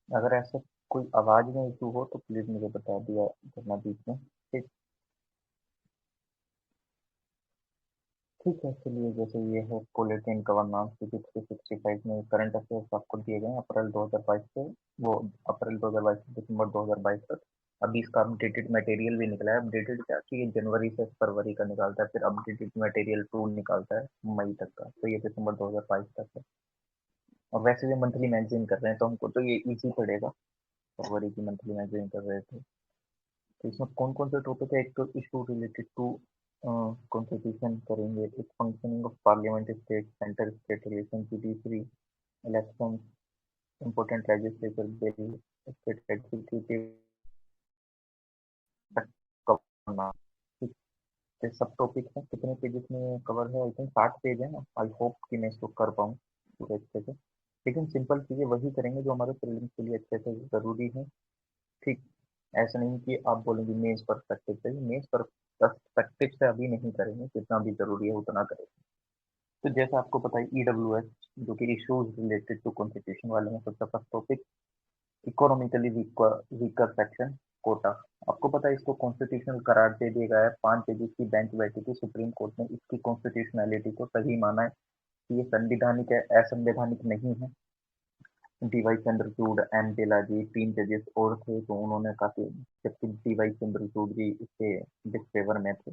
अगर ऐसे कोई आवाज में इशू हो तो प्लीज मुझे बता दिया करना बीच में। ठीक। ठीक है, चलिए जैसे ये है बुलेटिन गवर्नेंस की 365 में करंट अफेयर्स आपको दिए गए हैं अप्रैल 2022 से, वो अप्रैल 2022 से दिसंबर 2022 तक। अभी इसका अपडेटेड मटेरियल भी निकला है। अपडेटेड क्या कि ये जनवरी से फरवरी का निकालता है, फिर अपडेटेड मटेरियल 2 निकालता है मई तक का, तो ये दिसंबर 2022 तक है। और वैसे भी मंथली मैगजीन कर रहे हैं तो हमको तो ये इजी पड़ेगा। फरवरी की मंथली मैगजीन कर रहे थे। तो इसमें कौन कौन से टॉपिक है? एक तो इशू रिलेटेड टू कॉन्स्टिट्यूशन करेंगे, एक functioning of parliament state centre state relation, judiciary, election, important legislature bill, state executive करना। ठीक। ये सब टॉपिक है। कितने पेजेस में कवर है? आई थिंक 60 पेज है ना। आई होप कि मैं इसको कर पाऊँ पूरे अच्छे से। लेकिन सिंपल चीजें वही करेंगे जो हमारे प्रीलिम्स के लिए अच्छे से जरूरी है। ठीक। ऐसा नहीं कि आप बोलेंगे मेंस पर्सपेक्टिव से, मेंस पर्सपेक्टिव से अभी नहीं करेंगे, जितना भी जरूरी है उतना करेंगे। तो जैसा आपको पता है ईडब्ल्यूएस, जो कि इश्यूज रिलेटेड टू कॉन्स्टिट्यूशन वाले हैं, सबसे first topic economically weaker section, quota. आपको पता है इसको कॉन्स्टिट्यूशनल करार दे दिया गया है। 5 जजेस की बेंच बैठी थी सुप्रीम कोर्ट ने इसकी कॉन्स्टिट्यूशनैलिटी को सही माना है कि ये संविधानिक है, असंवैधानिक नहीं है। डीवाई चंद्रचूड़, एम बेलाजी, 3 जजेस और थे तो उन्होंने काफी, जबकि डीवाई चंद्रचूड़ जी इसके डिसफेवर में थे।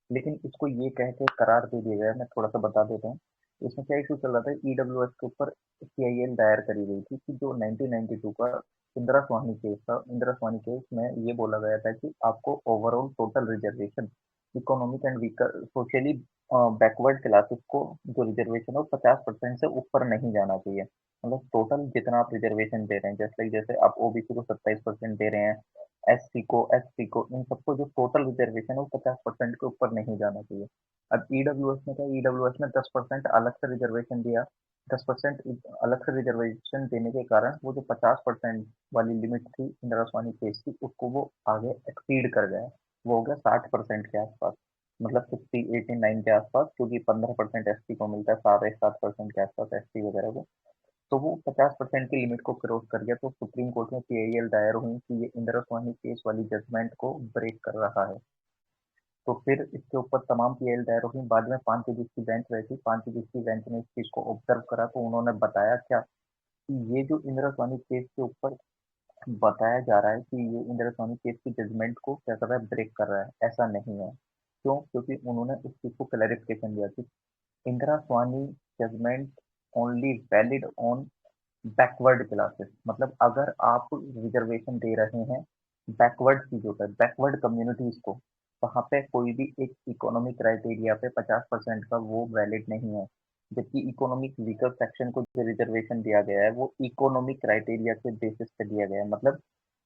लेकिन इसको ये कह के करार दे दिया गया। मैं थोड़ा सा बता देता हूँ। इसमें क्या इशू चल रहा था? ईडब्ल्यूएस के ऊपर सीआईएल दायर करी गई थी कि जो 1992 का इंदिरा स्वामी केस था, इंदिरा स्वामी केस में ये बोला गया था कि आपको overall total reservation economic and weaker socially backward classes को जो रिजर्वेशन है वो 50% से ऊपर नहीं जाना चाहिए। मतलब टोटल जितना आप रिजर्वेशन दे रहे हैं, जैसे जैसे आप ओबीसी को 27% दे रहे हैं, एससी को, एसटी को, इन सबको जो टोटल रिजर्वेशन है वो 50% के ऊपर नहीं जाना चाहिए। अब ईडब्ल्यूएस में क्या, ईडब्ल्यूएस में 10% अलग से रिजर्वेशन दिया। 10% अलग से रिजर्वेशन देने के कारण वो जो 50% वाली लिमिट थी इंदिरा स्वामी केस की, उसको वो आगे एक्सीड कर गया। वो हो गया 60% के आसपास, मतलब 60, 89 के आसपास, क्योंकि 15% एसटी को मिलता है, 7.7% के आसपास एसटी वगैरह को। तो वो 50% की लिमिट को क्रॉस कर गया, तो सुप्रीम कोर्ट में पीआईएल दायर हुई कि ये इंदिरा स्वामी केस वाली जजमेंट को ब्रेक कर रहा है। तो फिर इसके ऊपर तमाम पीआईएल दायर हुई। बाद में 5 जजेस की बेंच बैठी। 5 जजेस की बेंच ने इस चीज को ऑब्जर्व करा, तो उन्होंने बताया क्या कि ये जो इंदिरा स्वामी केस के ऊपर बताया जा रहा है कि ये इंदिरा स्वामी केस की जजमेंट को क्या कर रहा है, ब्रेक कर रहा है, ऐसा नहीं है। क्यों? क्योंकि उन्होंने उस चीज को क्लैरिफिकेशन दिया कि Indira Swamy judgment only valid on backward classes. मतलब अगर आप रिजर्वेशन दे रहे हैं बैकवर्ड चीजों पर, बैकवर्ड कम्युनिटीज को, वहां पे कोई भी एक इकोनॉमिक क्राइटेरिया पे 50% का वो वैलिड नहीं है। जबकि इकोनॉमिक वीकर सेक्शन को जो रिजर्वेशन दिया गया है वो इकोनॉमिक क्राइटेरिया के बेसिस पे दिया गया है। मतलब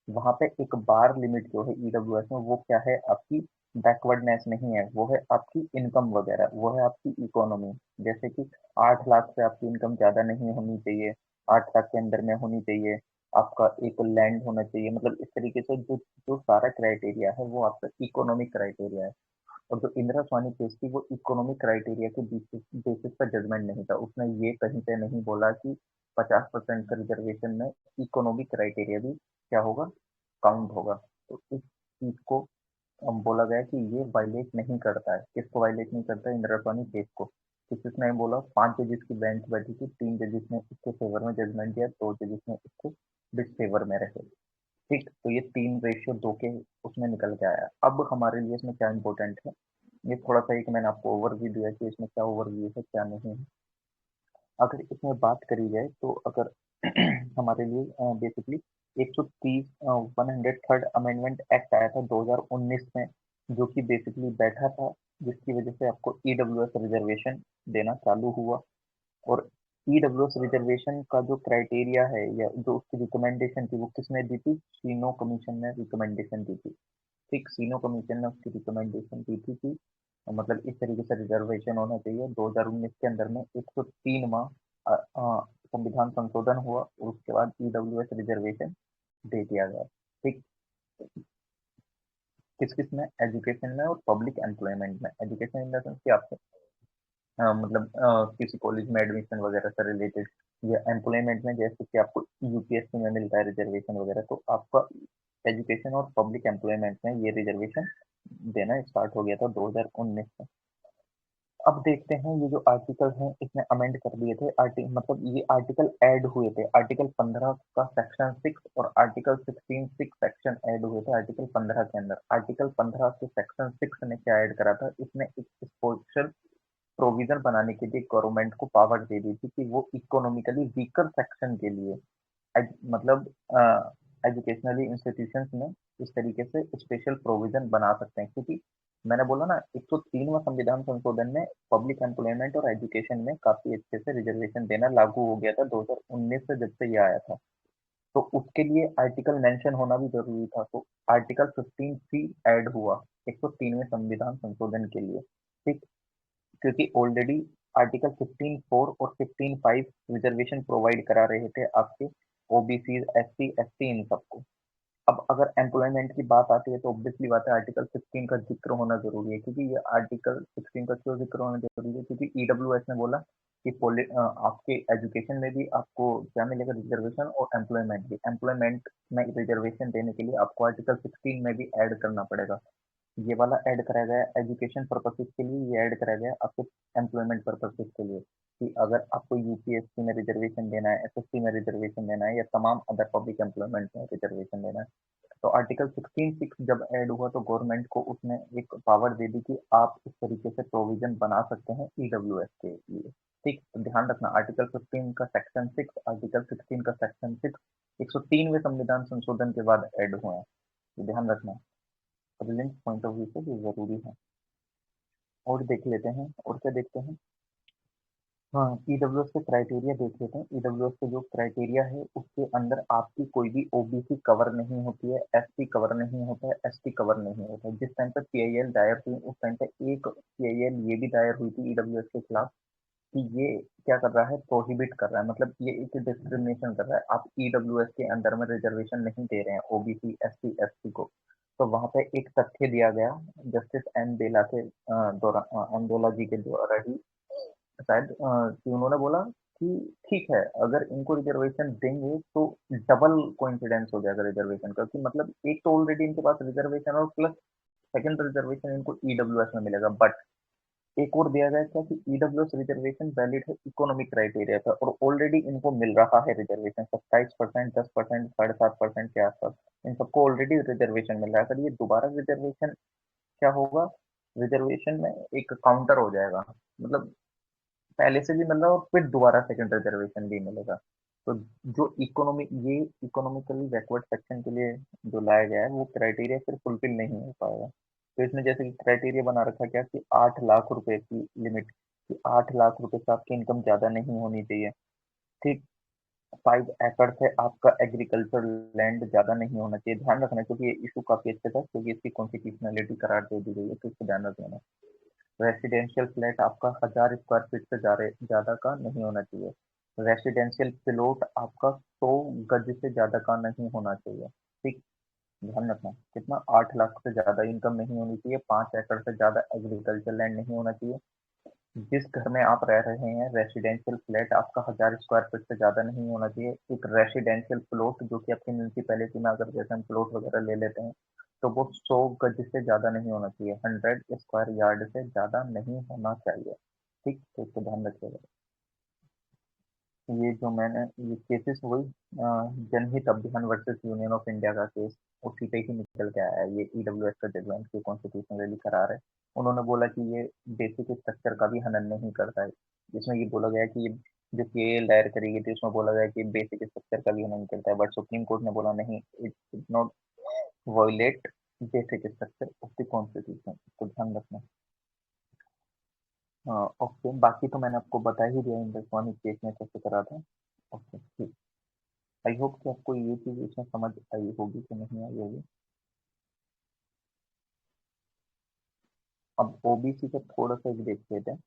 वहां पे एक बार लिमिट जो है ईडब्ल्यूएस में, वो क्या है आपकी बैकवर्डनेस नहीं है, वो है आपकी इनकम वगैरह, वो है आपकी इकोनॉमी। जैसे कि 8 लाख से आपकी इनकम ज्यादा नहीं होनी चाहिए, 8 लाख के अंदर में होनी चाहिए, आपका एक लैंड होना चाहिए। मतलब इस तरीके से जो जो सारा क्राइटेरिया है वो आपका इकोनॉमिक क्राइटेरिया है। और जो इंदिरा स्वामी केस थी वो इकोनॉमिक क्राइटेरिया के बेसिस बेसिस पर जजमेंट नहीं था। उसने ये कहीं पे नहीं बोला कि 50% का रिजर्वेशन में इकोनॉमिक क्राइटेरिया भी क्या होगा, काउंट होगा। तो इस चीज को बोला गया कि ये वायलेट नहीं करता है। किसको वायलेट नहीं करता है? इंदिरा स्वामी केस को। तो किसने बोला? 5 जजेस की बेंच बैठी थी, 3 जजेस ने इसके फेवर में जजमेंट दिया, 2 जजेस ने इसके डिसफेवर में रहे। ठीक। तो ये 3:2 के उसमें निकल के आया। अब हमारे लिए इसमें क्या इंपॉर्टेंट है, ये थोड़ा सा एक मैंने आपको ओवरव्यू दिया कि इसमें क्या ओवरव्यू है क्या नहीं है। अगर इसमें बात करी जाए तो अगर हमारे लिए बेसिकली 130 103rd अमेंडमेंट एक्ट आया था 2019 में, जो कि बेसिकली बैठा था, जिसकी वजह से आपको ईडब्ल्यूएस रिजर्वेशन देना चालू हुआ। और ईडब्ल्यूएस रिजर्वेशन का जो क्राइटेरिया है या जो उसकी रिकमेंडेशन थी वो किसने दी थी? सीनो कमीशन ने रिकमेंडेशन दी थी। ठीक। सीनो कमीशन ने उसकी रिकमेंडेशन दी थी कि मतलब इस तरीके से रिजर्वेशन होना चाहिए। 2019 के अंदर में 103 माह संविधान संशोधन हुआ और उसके बाद ईडब्ल्यूएस रिजर्वेशन दे दिया गया। ठीक। किस किस में? एजुकेशन में और पब्लिक एम्प्लॉयमेंट में। एजुकेशन इन द सेंस कि आपको मतलब किसी कॉलेज में एडमिशन वगैरह से रिलेटेड, या एम्प्लॉयमेंट में जैसे कि आपको यूपीएससी में मिलता है रिजर्वेशन वगैरह, तो आपका एजुकेशन और पब्लिक एम्प्लॉयमेंट में ये रिजर्वेशन देना स्टार्ट हो गया था 2019 में। अब देखते हैं ये जो आर्टिकल हैं इसमें अमेंड कर दिए थे मतलब ये आर्टिकल ऐड हुए थे, आर्टिकल 15 का सेक्शन 6 और आर्टिकल 16 6 सेक्शन ऐड हुए थे आर्टिकल 15 के अंदर। आर्टिकल 15 के सेक्शन 6 ने क्या ऐड करा था, इसमें एक स्पेशल प्रोविजन बनाने के लिए गवर्नमेंट को पावर दे दी थी कि वो इकोनॉमिकली वीकर सेक्शन के लिए मतलब एजुकेशनली इंस्टीट्यूशंस में इस तरीके से स्पेशल प्रोविजन बना सकते हैं, क्योंकि मैंने बोला ना 103वां संविधान संशोधन में पब्लिक एम्प्लॉयमेंट और एजुकेशन में काफी अच्छे से रिजर्वेशन देना लागू हो गया था 2019 से, जब से ये आया था। तो उसके लिए आर्टिकल मेंशन होना भी जरूरी था, तो आर्टिकल 15C ऐड हुआ 103वें संविधान संशोधन के लिए। ठीक, क्योंकि ऑलरेडी आर्टिकल 15(4) और 15(5) रिजर्वेशन प्रोवाइड करा रहे थे आपके ओबीसी, एससी, एसटी इन सबको। अब अगर एम्प्लॉयमेंट की बात आती है तो ऑब्वियसली बात है आर्टिकल 16 का जिक्र होना जरूरी है, क्योंकि ये आर्टिकल 16 का क्यों जिक्र होना जरूरी है, क्योंकि ईडब्ल्यूएस ने बोला कि आपके एजुकेशन में भी आपको क्या मिलेगा, रिजर्वेशन, और एम्प्लॉयमेंट भी। एम्प्लॉयमेंट में रिजर्वेशन देने के लिए आपको आर्टिकल 16 में भी ऐड करना पड़ेगा। ये वाला ऐड कराया गया एजुकेशन पर्पसेस के लिए, ये ऐड कराया गया आपके एम्प्लॉयमेंट पर्पसेस के लिए, कि अगर आपको यूपीएससी में रिजर्वेशन देना है, एसएससी में रिजर्वेशन देना है, या तमाम अदर पब्लिक एम्प्लॉयमेंट में रिजर्वेशन देना है, तो आर्टिकल 16(6) जब ऐड हुआ तो गवर्नमेंट को उसने एक पावर दे दी कि आप इस तरीके से प्रोविजन बना सकते हैं ईडब्ल्यूएस के लिए। ठीक, तो ध्यान रखना आर्टिकल 15 का सेक्शन 6, आर्टिकल 16 का सेक्शन 6 103वें संविधान संशोधन के बाद ऐड हुए हैं, तो ध्यान रखना। प्रिलिम्स पॉइंट ऑफ व्यू से ये जरूरी है। और देख लेते हैं, और क्या देखते हैं। हाँ, ईडब्ल्यूएस के क्राइटेरिया देख लेते हैं। ईडब्ल्यूएस के जो क्राइटेरिया है उसके अंदर आपकी कोई भी ओबीसी कवर नहीं होती है, एससी कवर नहीं होता है, एसटी कवर नहीं होता है। जिस टाइम पे पीआईएल दायर हुई उस टाइम पे एक पीआईएल ये भी दायर हुई थी ईडब्ल्यूएस के खिलाफ कि ये क्या कर रहा है, प्रोहिबिट कर रहा है, मतलब ये एक डिस्क्रिमिनेशन कर रहा है। आप ईडब्ल्यूएस के अंदर में रिजर्वेशन नहीं दे रहे हैं ओबीसी, एससी, एसटी को। तो वहां पे एक तथ्य दिया गया जस्टिस एम बेला के एम बेला जी के द्वारा ही, शायद कि उन्होंने बोला कि ठीक है, अगर इनको रिजर्वेशन देंगे तो डबल कोइंसिडेंस हो जाएगा रिजर्वेशन का, कि मतलब एक तो ऑलरेडी इनके पास रिजर्वेशन और प्लस सेकंड रिजर्वेशन इनको ईडब्ल्यूएस में मिलेगा। बट एक और दिया गया था कि ईडब्ल्यूएस रिजर्वेशन वैलिड है इकोनॉमिक क्राइटेरिया पर, और ऑलरेडी इनको मिल रहा है रिजर्वेशन 27%, 10%, 7.5% के आसपास। इन सबको ऑलरेडी रिजर्वेशन मिल रहा है। अगर ये दोबारा रिजर्वेशन क्या होगा, रिजर्वेशन में एक काउंटर हो जाएगा, मतलब पहले से भी मिल रहा है और फिर दोबारा सेकंड रिजर्वेशन भी मिलेगा। तो जो ये इकोनॉमिकली बैकवर्ड सेक्शन के लिए जो लाया गया है वो क्राइटेरिया फिर फुलफिल नहीं हो पाएगा। तो इसमें जैसे कि क्राइटेरिया बना रखा क्या कि 8 लाख रुपए की लिमिट, कि 8 लाख रुपए से आपकी इनकम ज्यादा नहीं होनी चाहिए। ठीक, 5 एकड़ से आपका एग्रीकल्चर लैंड ज्यादा नहीं होना चाहिए। ध्यान रखना, क्योंकि ये इशू काफी अच्छे था, क्योंकि इसकी कॉन्स्टिट्यूशनलिटी करार दे दी गई है, तो इसको ध्यान रखना। रेसिडेंशियल फ्लैट आपका 1000 स्क्वायर फीट से ज्यादा का नहीं होना चाहिए। रेसिडेंशियल प्लॉट आपका 100 गज से ज्यादा का नहीं होना चाहिए। ठीक, ध्यान रखना कितना, 8 लाख से ज्यादा इनकम नहीं होनी चाहिए, 5 एकड़ से ज्यादा एग्रीकल्चर लैंड नहीं होना चाहिए। जिस घर में आप रह रहे हैं रेसिडेंशियल फ्लैट आपका 1000 स्क्वायर फीट से ज्यादा नहीं होना चाहिए। एक रेसिडेंशियल प्लॉट जो कि आपकी म्यूनसिपैलिटी में अगर जैसे हम प्लॉट वगैरह ले लेते हैं, तो वो 100 गज से ज्यादा नहीं होना चाहिए, 100 स्क्वायर यार्ड से ज्यादा नहीं होना चाहिए। ठीक, तो इसको ध्यान रखिएगा। ये जो मैंने ये केसेस वही जनहित अभियान वर्सेस यूनियन ऑफ इंडिया का केस, उसी पे ही निकल के आया है। ये ईडब्ल्यूएस का जजमेंट की कॉन्स्टिट्यूशनली करार है। उन्होंने बोला कि ये बेसिक स्ट्रक्चर का भी हनन नहीं करता है। जिसमें ये बोला गया है कि ये जो पीएल दायर करी गई थी उसमें बोला गया कि बेसिक स्ट्रक्चर का भी हनन करता है, बट सुप्रीम कोर्ट ने बोला नहीं, it is not violate basic structure of the constitution. इसको ध्यान रखना। ओके, बाकी तो मैंने आपको बता ही दिया इलेक्ट्रॉनिक केस में कैसे करा था। ओके, ठीक। आई होप कि आपको ये चीज इसमें समझ आई होगी कि नहीं आई होगी। अब ओबीसी का थोड़ा सा एक देख लेते हैं।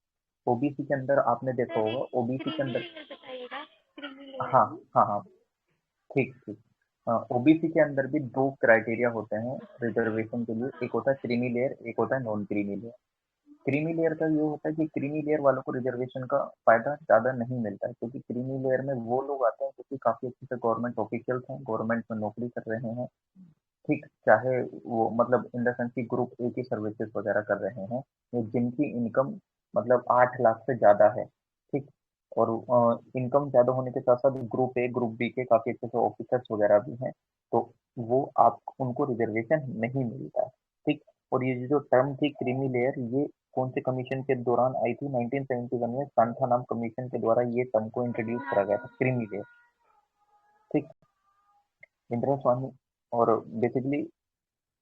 ओबीसी के अंदर आपने देखा सर होगा, एक ओबीसी के क्रीमी अंदर, लेयर बताइएगा, क्रीमी हाँ लेयर। हाँ हाँ, ठीक ठीक। ओबीसी के अंदर भी दो क्राइटेरिया होते हैं रिजर्वेशन के लिए, एक होता है क्रीमी लेयर, एक होता है non creamy layer. Creamy layer का ये होता है कि क्रीमी लेयर वालों को रिजर्वेशन का फायदा ज्यादा नहीं मिलता है, क्योंकि क्रीमी लेयर में वो लोग आते हैं जो कि काफी अच्छे से गवर्नमेंट ऑफिशियल्स हैं, गवर्नमेंट में नौकरी कर रहे हैं। ठीक, चाहे वो मतलब इन द सेंस की ग्रुप ए की सर्विसेज वगैरह कर रहे हैं, या जिनकी इनकम मतलब 8 लाख से ज्यादा है। ठीक, और इनकम ज्यादा होने के साथ साथ ग्रुप ए ग्रुप बी के काफी अच्छे से ऑफिसर्स वगैरह भी हैं, तो वो आप उनको रिजर्वेशन नहीं मिलता है। ठीक, और ये जो टर्म थी क्रीमी लेयर, ये कौन से कमीशन के दौरान आई थी? 1971 में सांथानाम कमीशन के द्वारा ये टर्म को इंट्रोड्यूस करा गया था, क्रीमी लेयर। ठीक, इंदिरा स्वामी। और बेसिकली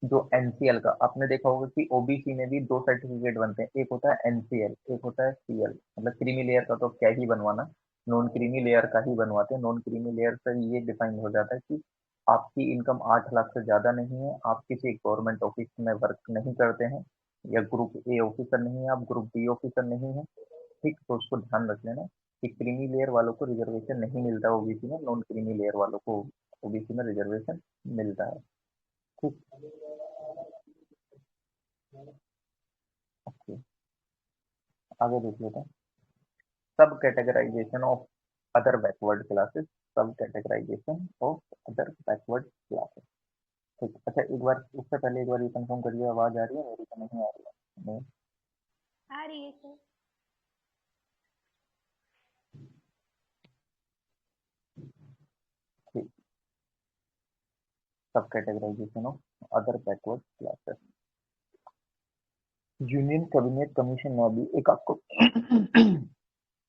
जो एनसीएल का आपने देखा होगा कि ओबीसी में भी दो सर्टिफिकेट बनते हैं, एक होता है एनसीएल, एक होता है सीएल। मतलब क्रीमी लेयर का तो क्या ही बनवाना, नॉन क्रीमी लेयर का ही बनवाते हैं। नॉन क्रीमी लेयर से ये डिफाइन हो जाता है कि आपकी इनकम 8 लाख से ज्यादा नहीं है, आप किसी गवर्नमेंट ऑफिस में वर्क नहीं करते हैं, या ग्रुप ए ऑफिसर नहीं है, आप ग्रुप बी ऑफिसर नहीं है। ठीक, तो उसको ध्यान रख लेना कि क्रीमी लेयर वालों को रिजर्वेशन नहीं मिलता ओबीसी में, नॉन क्रीमी लेयर वालों को ओबीसी में रिजर्वेशन मिलता है। ठीक, ओके, आगे देख लेते हैं। Sub categorisation of other backward classes, sub categorisation of other backward classes. ठीक, अच्छा एक बार उससे पहले एक बार ये कंफर्म करिए, आवाज आ रही है मेरी तो नहीं आ रही है? नहीं। आ रही है सर। ठीक, सब categorisation of other backward classes. Union cabinet commission में अभी एक आपको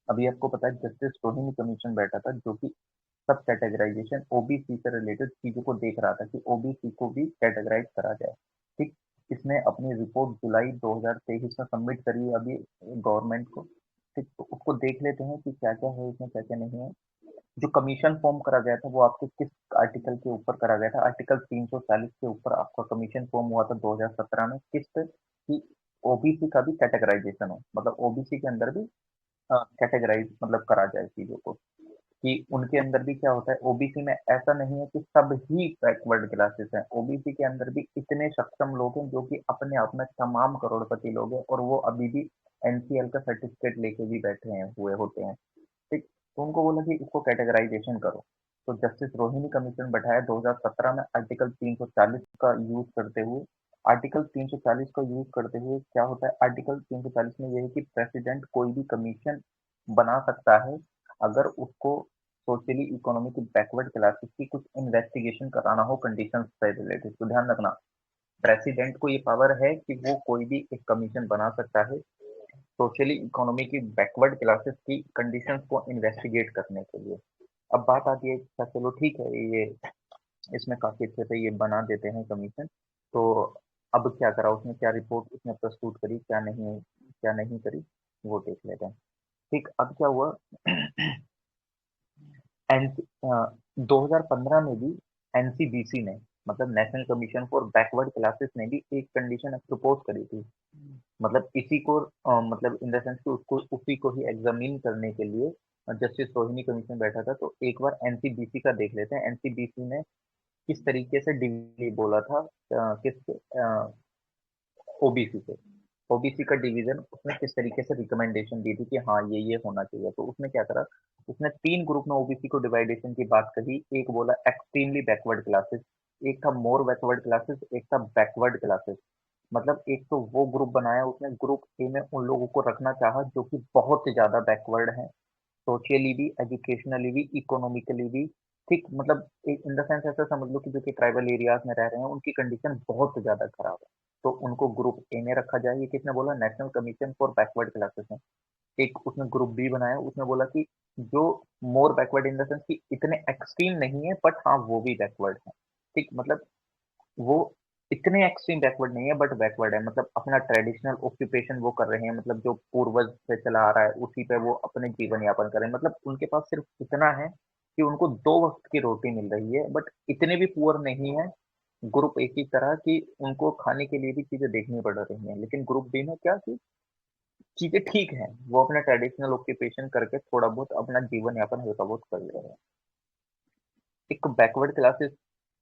अभी आपको पता है जस्टिस रोहिणी कमीशन बैठा था, जो कि सब कैटेगराइजेशन ओबीसी से रिलेटेड चीजों को देख रहा था कि ओबीसी को भी कैटेगराइज करा जाए। ठीक, इसने अपनी रिपोर्ट जुलाई 2023 में सबमिट करी है अभी गवर्नमेंट को। ठीक, तो उसको देख लेते हैं कि क्या क्या है इसमें, क्या क्या नहीं है। जो कमीशन फॉर्म करा गया था वो आपको किस आर्टिकल के ऊपर करा गया था? आर्टिकल 340 के ऊपर आपका कमीशन फॉर्म हुआ था 2017 में, किस पे? कि ओबीसी का भी कैटेगराइजेशन हो, मतलब ओबीसी के अंदर भी कैटेगराइज मतलब करा जाए चीजों को, कि उनके अंदर भी क्या होता है। ओबीसी में ऐसा नहीं है कि सब ही बैकवर्ड क्लासेस हैं, ओबीसी के अंदर भी इतने सक्षम लोग हैं जो कि अपने आप में तमाम करोड़पति लोग हैं, और वो अभी भी एनसीएल का सर्टिफिकेट लेके भी बैठे हैं हुए होते हैं। ठीक, तो उनको बोला कि इसको कैटेगराइजेशन करो। तो जस्टिस रोहिणी कमीशन बैठाया 2017 में, आर्टिकल 340 का यूज करते हुए। आर्टिकल 340 का यूज करते हुए क्या होता है? आर्टिकल 340 में यह है कि प्रेसिडेंट कोई भी कमीशन बना सकता है अगर उसको सोशली इकोनॉमिक बैकवर्ड क्लासेस की कुछ इन्वेस्टिगेशन कराना हो कंडीशन से रिलेटेड। तो ध्यान रखना, प्रेसिडेंट को ये पावर है कि वो कोई भी एक कमीशन बना सकता है सोशली इकोनॉमी की बैकवर्ड क्लासेस की कंडीशंस को इन्वेस्टिगेट करने के लिए। अब बात आती है, अच्छा चलो ठीक है, ये इसमें काफी अच्छे से ये बना देते हैं कमीशन, तो अब क्या करा उसने, क्या रिपोर्ट उसने प्रस्तुत करी, क्या नहीं करी, वो देख लेते हैं। ठीक, अब क्या हुआ एन 2015 में भी एनसीबीसी ने, मतलब national commission for backward classes ने भी एक कंडीशन प्रपोज करी थी। मतलब इसी को मतलब इन द सेंस कि उसको उसी को ही एग्जामिन करने के लिए जस्टिस रोहिणी कमीशन बैठा था। तो एक बार एनसीबीसी का देख लेते हैं, एनसीबीसी ने किस तरीके से डिवीजन बोला था किस ओबीसी से, ओबीसी का डिवीजन उसने किस तरीके से रिकमेंडेशन दी थी कि हाँ ये होना चाहिए। तो उसने क्या करा, उसने तीन ग्रुप में ओबीसी को डिवाइडेशन की बात कही। एक बोला एक्सट्रीमली बैकवर्ड क्लासेस, एक था मोर बैकवर्ड क्लासेस, एक था बैकवर्ड क्लासेस। मतलब एक तो वो ग्रुप बनाया उसने, ग्रुप ए में उन लोगों को रखना चाहा जो कि बहुत ज्यादा बैकवर्ड है, सोशली भी, एजुकेशनली भी, इकोनॉमिकली भी। ठीक, मतलब इन द सेंस ऐसा समझ लो कि जो कि ट्राइबल एरियाज में रह रहे हैं उनकी कंडीशन बहुत ज्यादा खराब है, तो उनको ग्रुप ए में रखा जाए। ये किसने बोला? National commission for backward classes ने। एक उसने ग्रुप बी बनाया, उसने बोला कि जो मोर बैकवर्ड इन द सेंस कि इतने एक्सट्रीम नहीं है बट हाँ वो भी बैकवर्ड है। ठीक, मतलब वो इतने एक्सट्रीम बैकवर्ड नहीं है बट बैकवर्ड है, मतलब अपना ट्रेडिशनल ऑक्यूपेशन वो कर रहे हैं, मतलब जो पूर्वज से चला आ रहा है उसी पे वो अपने जीवन यापन कर रहे हैं। मतलब उनके पास सिर्फ इतना है कि उनको 2 वक्त की रोटी मिल रही है, बट इतने भी पुअर नहीं है ग्रुप ए की तरह कि उनको खाने के लिए भी चीजें देखनी पड़ रही हैं। लेकिन ग्रुप बी में क्या कि चीजें ठीक है, वो अपना ट्रेडिशनल ऑक्यूपेशन करके थोड़ा बहुत अपना जीवन यापन हल्का बहुत कर ले रहे हैं। एक बैकवर्ड क्लासेस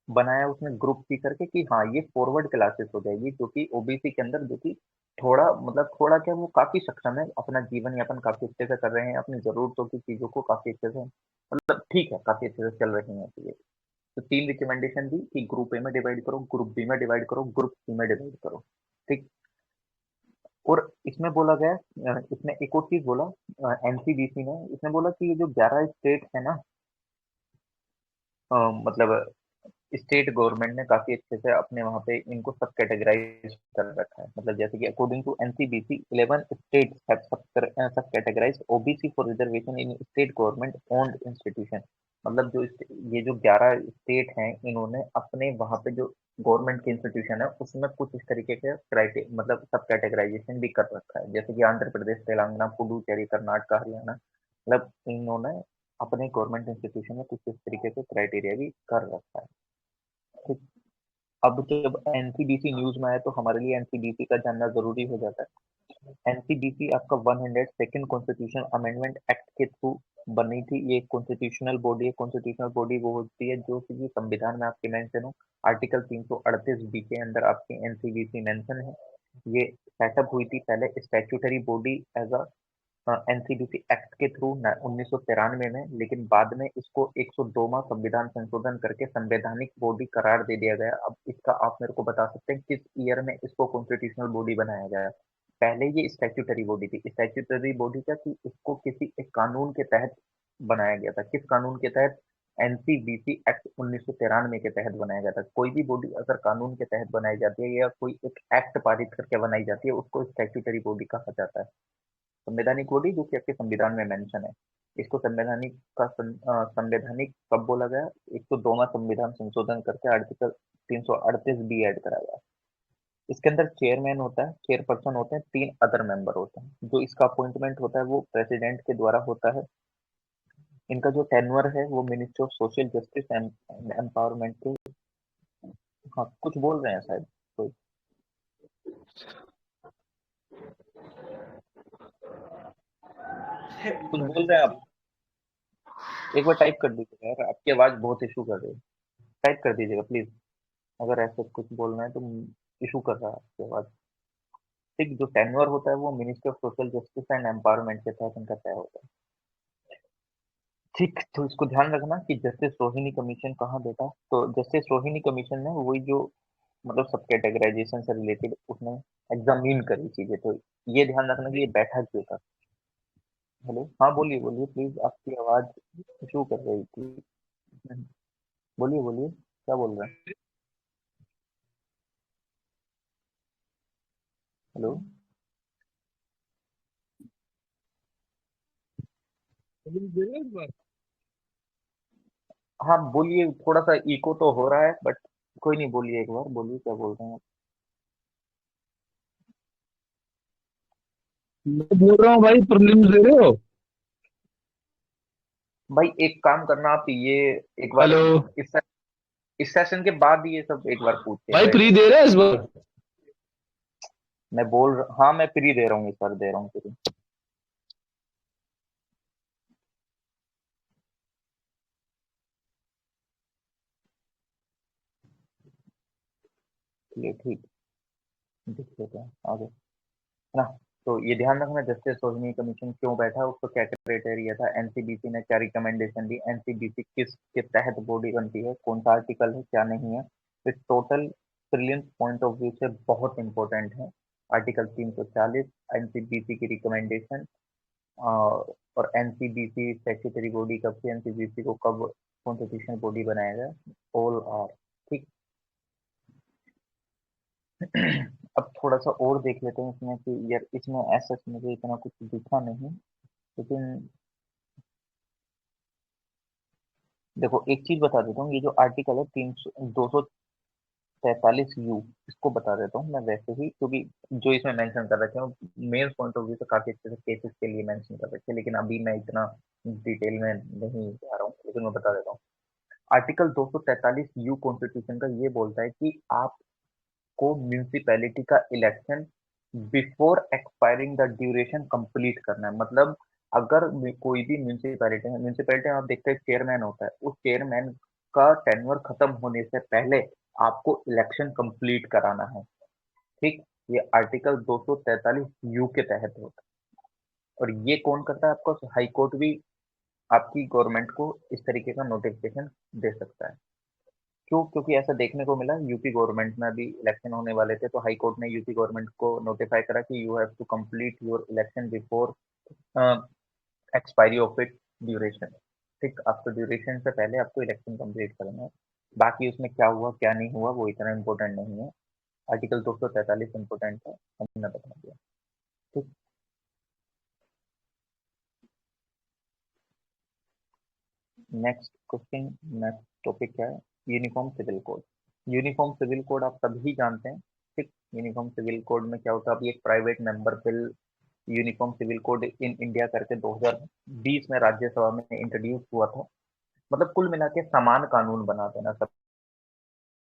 बनाया उसने ग्रुप सी करके कि हाँ ये फॉरवर्ड क्लासेस हो जाएगी, जो कि ओबीसी के अंदर जो कि थोड़ा मतलब थोड़ा क्या, वो काफी सक्षम है, अपना जीवन यापन काफी अच्छे से कर रहे हैं, अपनी जरूरतों की चीजों को काफी अच्छे से, मतलब ठीक है, काफी अच्छे से चल रही हैं चीजें। तो तीन रिकमेंडेशन दी कि ग्रुप ए में डिवाइड करो, ग्रुप बी में डिवाइड करो, ग्रुप सी में डिवाइड करो। ठीक। और इसमें बोला गया, इसमें एक और चीज बोला एनसीबीसी ने, इसने बोला कि ये जो 11 स्टेट है ना, मतलब स्टेट गवर्नमेंट ने काफी अच्छे से अपने वहां पे इनको सब कैटेगराइज कर रखा है। मतलब जैसे कि according to NCBC 11 states have sub categorised OBC for reservation in state government owned institution. मतलब ये जो 11 स्टेट हैं, इन्होंने अपने वहां पे जो गवर्नमेंट के इंस्टीट्यूशन है उसमें कुछ इस तरीके के क्राइटेरिया, मतलब सब कैटेगराइजेशन भी कर रखा है, जैसे कि आंध्र प्रदेश, तेलंगाना, पुडुचेरी, कर्नाटक, हरियाणा। मतलब इन्होंने अपने गवर्नमेंट इंस्टीट्यूशन में कुछ इस तरीके से क्राइटेरिया भी कर रखा है। ठीक। अब जब एनसीबीसी न्यूज में आया तो हमारे लिए एनसीबीसी का जानना जरूरी हो जाता है। एनसीबीसी आपका 102nd कॉन्स्टिट्यूशन अमेंडमेंट एक्ट के थ्रू बनी थी। ये कॉन्स्टिट्यूशनल बॉडी है। कॉन्स्टिट्यूशनल बॉडी वो होती है जो कि संविधान में आपके मेंशन हो। आर्टिकल 338 बी के अंदर आपकी एनसीबीसी मेंशन है। ये सेटअप हुई थी पहले statutory body as a NCBC act के थ्रू 1993 में, लेकिन बाद में इसको 102वां संविधान संशोधन करके संवैधानिक बॉडी करार दे दिया गया। अब इसका आप मेरे को बता सकते हैं किस ईयर में इसको कॉन्स्टिट्यूशनल बॉडी बनाया गया? पहले ये स्टैट्यूटरी बॉडी थी। स्टैट्यूटरी बॉडी क्या थी? इसको किसी एक कानून के तहत बनाया गया था। किस कानून के तहत? एनसीबीसी एक्ट 1993 के तहत बनाया गया था। कोई भी बॉडी अगर कानून के तहत बनाई जाती है या कोई एक एक्ट पारित करके बनाई जाती है, उसको स्टैट्यूटरी बॉडी कहा जाता है। संवैधानिक बॉडी जो कि आपके संविधान में मेंशन है। इसको संवैधानिक कब बोला गया? 102वां संविधान संशोधन करके आर्टिकल 338 बी ऐड करा गया। इसके अंदर चेयरमैन होता है, चेयरपर्सन होते हैं, तीन अदर मेंबर होते हैं। जो इसका अपॉइंटमेंट होता है वो प्रेसिडेंट के द्वारा होता है। इनका जो टेन्योर है वो ministry of social justice and empowerment के। हाँ, कुछ बोल रहे हैं शायद कोई। कुछ बोल रहे हैं आप? एक बार टाइप कर दीजिएगा यार, आपकी आवाज बहुत इशू कर रही है। टाइप कर दीजिएगा प्लीज। अगर ऐसे कुछ बोलना है तो इशू कर रहा है आपकी आवाज। ठीक। जो टेन्योर होता है वो ministry of social justice and empowerment के तहत इनका तय होता है। ठीक। तो इसको ध्यान रखना कि जस्टिस रोहिणी कमीशन कहाँ बैठा। तो जस्टिस रोहिणी कमीशन ने वही जो मतलब सब कैटेगराइजेशन से रिलेटेड उसने एग्जामिन करी चीजें। तो ये ध्यान रखना कि ये बैठा क्यों था। हेलो, हाँ बोलिए बोलिए प्लीज, आपकी आवाज इशू कर रही थी। बोलिए बोलिए, क्या बोल रहे हैं? हेलो। हाँ बोलिए, थोड़ा सा इको तो हो रहा है बट कोई नहीं, बोलिए एक बार, बोलिए क्या बोल रहे हैं आप? मैं बोल रहा हूँ भाई, प्रीलिम्स दे रहे हो? भाई एक काम करना, आप ये एक बार हेलो। इस इस सेशन के बाद ये सब एक बार भाई पूछिएगा एक प्री बार। दे रहे हैं इस बार? हाँ मैं फ्री दे रहा हूँ, इस बार दे रहा हूँ फ्री। चलिए ठीक, देख लेते हैं आगे, है ना। तो ये ध्यान रखना जस्टिस सोहिनी कमीशन क्यों बैठा, उसको क्या क्राइटेरिया था, एनसीबीसी ने क्या रिकमेंडेशन दी, एनसीबीसी किस के तहत बॉडी बनती है, कौन सा आर्टिकल है, क्या नहीं है। तो total prelims point of view से बहुत इंपॉर्टेंट है। आर्टिकल 340, एनसीबीसी की रिकमेंडेशन, और एनसीबीसी स्टैट्यूटरी बॉडी कब से, एनसीबीसी को कब कॉन्स्टिट्यूशनल बॉडी बनाया गया, ऑल आर ठीक। अब थोड़ा सा और देख लेते हैं इसमें कि यार इसमें ऐसा मुझे इतना कुछ दिखा नहीं, लेकिन देखो एक चीज बता देता हूँ। ये जो आर्टिकल है 243 यू, इसको बता देता हूँ मैं वैसे ही, क्योंकि जो इसमें मेंशन कर रखे हैं मेन पॉइंट ऑफ व्यू से काफी अच्छे से केसेस के लिए मेंशन कर रखे हैं, लेकिन अभी मैं इतना डिटेल में नहीं जा रहा हूँ, लेकिन मैं बता देता हूँ। आर्टिकल 243 यू कॉन्स्टिट्यूशन का ये बोलता है कि आपको म्यूनिसिपैलिटी का election before expiring the duration complete करना है। मतलब अगर कोई भी म्यूनिसिपैलिटी है, म्यूनिसिपैलिटी में आप देखते हैं चेयरमैन होता है, उस चेयरमैन का टेन्योर खत्म होने से पहले आपको इलेक्शन कंप्लीट कराना है। ठीक। ये आर्टिकल 243 यू के तहत होता है। और ये कौन करता है? आपको हाई कोर्ट भी आपकी गवर्नमेंट को इस तरीके का नोटिफिकेशन दे सकता है। क्यों? क्योंकि ऐसा देखने को मिला यूपी गवर्नमेंट में अभी इलेक्शन होने वाले थे, तो हाई कोर्ट ने यूपी गवर्नमेंट को नोटिफाई करा कि you have to complete your election before expiry of it duration. ठीक, आपको ड्यूरेशन से पहले आपको इलेक्शन कंप्लीट करना है। बाकी उसमें क्या हुआ क्या नहीं हुआ वो इतना इम्पोर्टेंट नहीं है। आर्टिकल 243 इम्पोर्टेंट है, हमने बता दिया। ठीक, नेक्स्ट क्वेश्चन, नेक्स्ट टॉपिक क्या है? Uniform civil code. Uniform civil code आप सभी जानते हैं। ठीक, यूनिफॉर्म सिविल कोड में क्या होता है? अभी एक private member bill uniform civil code in India करके 2020 में राज्यसभा में इंट्रोड्यूस हुआ था। मतलब कुल मिला के समान कानून बना देना सब,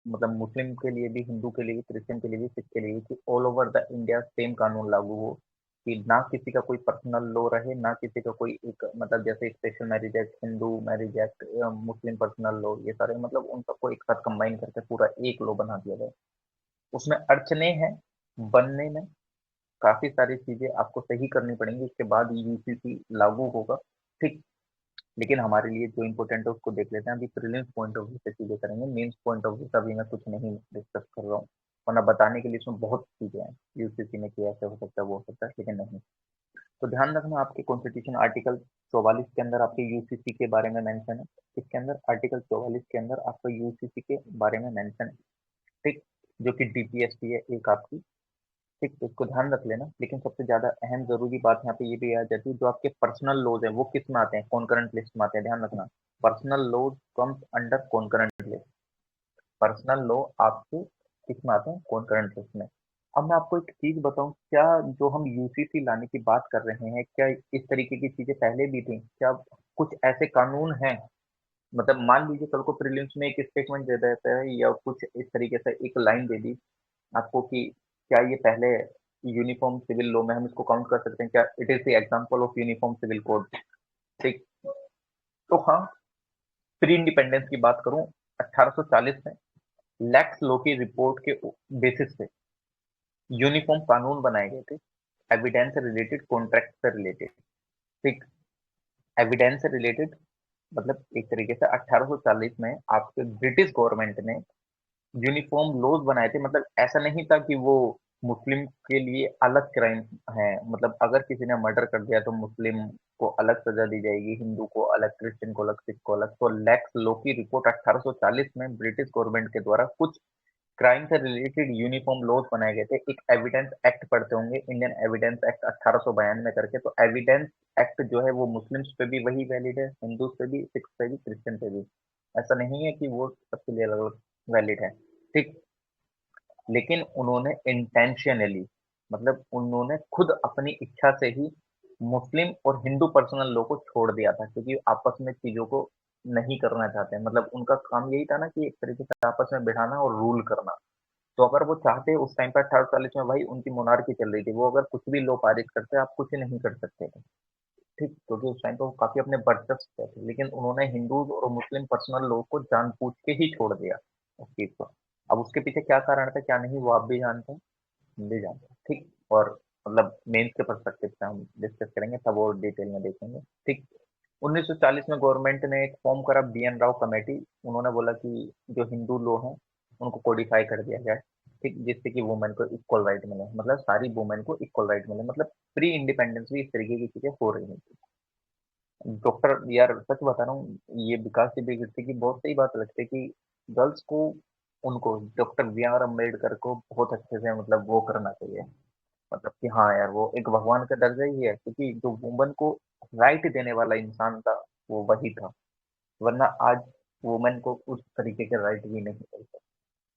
मतलब मुस्लिम के लिए भी, हिंदू के लिए भी, क्रिश्चियन के लिए भी, सिख के लिए भी, कि all over the India same कानून लागू हो, कि ना किसी का कोई पर्सनल लॉ रहे, ना किसी का कोई एक, मतलब जैसे special marriage act, Hindu marriage act, Muslim personal law, ये सारे मतलब उन सबको एक साथ कंबाइन करके पूरा एक लॉ बना दिया गया। उसमें अड़चने हैं बनने में, काफी सारी चीजें आपको सही करनी पड़ेंगी, उसके बाद यूसीसी लागू होगा। ठीक, लेकिन हमारे लिए जो इम्पोर्टेंट है उसको देख लेते हैं। अभी प्रीलिम्स पॉइंट ऑफ व्यू से चीजें करेंगे, मेंस पॉइंट ऑफ व्यू से अभी मैं कुछ नहीं डिस्कस कर रहा हूँ, वरना बताने के लिए इसमें बहुत चीजें हैं, यूसीसी में किया ऐसे हो सकता है वो हो सकता है, लेकिन नहीं। तो ध्यान रखना, आपके कॉन्स्टिट्यूशन आर्टिकल 44 के अंदर आपके यूसीसी के बारे में मेंशन है। इसके अंदर आर्टिकल 44 के अंदर आपका यूसीसी के बारे में मेंशन है। ठीक, जो कि डीपीएसपी है एक आपकी। ठीक, तो इसको ध्यान रख लेना। लेकिन सबसे ज्यादा अहम जरूरी बात यहाँ पे ये भी आ जाती है, जो आपके पर्सनल लॉज है वो किस में आते हैं? कॉन्करेंट लिस्ट में आते हैं, ध्यान रखना। Personal laws comes under concurrent list. Personal law आपके किस में आते हैं? कॉन्करेंट लिस्ट में। अब मैं आपको एक चीज बताऊं, क्या जो हम यूसीसी लाने की बात कर रहे हैं, क्या इस तरीके की चीजें पहले भी थी? क्या कुछ ऐसे कानून हैं, मतलब मान लीजिए कल को प्रीलिम्स में एक स्टेटमेंट दे देता है या कुछ इस तरीके से एक लाइन दे दी आपको कि क्या ये पहले यूनिफॉर्म सिविल लॉ में हम इसको काउंट कर सकते हैं? क्या it is the example of uniform civil code? ठीक, तो हाँ, प्री इंडिपेंडेंस की बात करूं, 1840 में लैक्स लॉ की रिपोर्ट के बेसिस पे यूनिफॉर्म कानून बनाए गए थे, एविडेंस से रिलेटेड, कॉन्ट्रैक्ट से रिलेटेड। ठीक, एविडेंस से रिलेटेड मतलब एक तरीके से 1840 में आपके ब्रिटिश गवर्नमेंट ने यूनिफॉर्म लॉज बनाए थे। मतलब ऐसा नहीं था कि वो मुस्लिम के लिए अलग क्राइम है, मतलब अगर किसी ने मर्डर कर दिया तो मुस्लिम को अलग सजा दी जाएगी, हिंदू को अलग, क्रिश्चियन को अलग, सिख को अलग। तो लैक्स लॉ की रिपोर्ट 1840 में ब्रिटिश गवर्नमेंट के द्वारा कुछ क्राइम से रिलेटेड यूनिफॉर्म लॉज बनाए गए थे। एक एविडेंस एक्ट पढ़ते होंगे, इंडियन एविडेंस एक्ट 1892 करके। तो एविडेंस एक्ट जो है वो मुस्लिम्स पे भी वही वैलिड है, हिंदू पे भी, सिख पे भी, क्रिश्चियन पे भी। ऐसा नहीं है कि वो सबके लिए अलग अलग वैलिड है। ठीक, लेकिन उन्होंने इंटेंशनली, मतलब उन्होंने खुद अपनी इच्छा से ही मुस्लिम और हिंदू पर्सनल लॉ को छोड़ दिया था, क्योंकि आपस में चीजों को नहीं करना चाहते हैं। मतलब उनका काम यही था ना कि एक तरीके से आपस में बिठाना और रूल करना। तो अगर वो चाहते उस टाइम पर 1840 में, भाई उनकी मोनार्की चल रही थी, वो अगर कुछ भी लॉ पारित करते आप कुछ नहीं कर सकते थे। ठीक, क्योंकि उस टाइम पर वो काफी अपने वर्चस्व पे थे, लेकिन उन्होंने हिंदू और मुस्लिम पर्सनल लॉ को जानबूझ के ही छोड़ दिया उस चीज को। अब उसके पीछे क्या कारण था क्या नहीं वो आप भी जानते हैं, हम भी जानते हैं। ठीक, और मतलब मेंस के पर्सपेक्टिव से हम डिस्कस करेंगे तब और डिटेल में देखेंगे। ठीक, 1940 में गवर्नमेंट ने एक फॉर्म करा, बीएन राव कमेटी। उन्होंने बोला कि जो हिंदू लॉ है उनको कोडिफाई कर दिया जाए। ठीक, जिससे कि वुमेन को इक्वल राइट मिले, मतलब सारी वुमेन को इक्वल राइट मिले। मतलब प्री इंडिपेंडेंस भी इस तरीके की चीजें हो रही थी। डॉक्टर, यार सच बता रहा हूँ, ये विकास जी बेगुर्ती की बहुत सही बात लगती है कि गर्ल्स को, उनको डॉक्टर बी आर अम्बेडकर को बहुत अच्छे से मतलब वो करना चाहिए। मतलब कि हाँ यार, वो एक भगवान का दर्जा ही है, क्योंकि जो वुमन को राइट देने वाला इंसान था वो वही था। वरना आज वुमेन को उस तरीके के राइट भी नहीं मिलते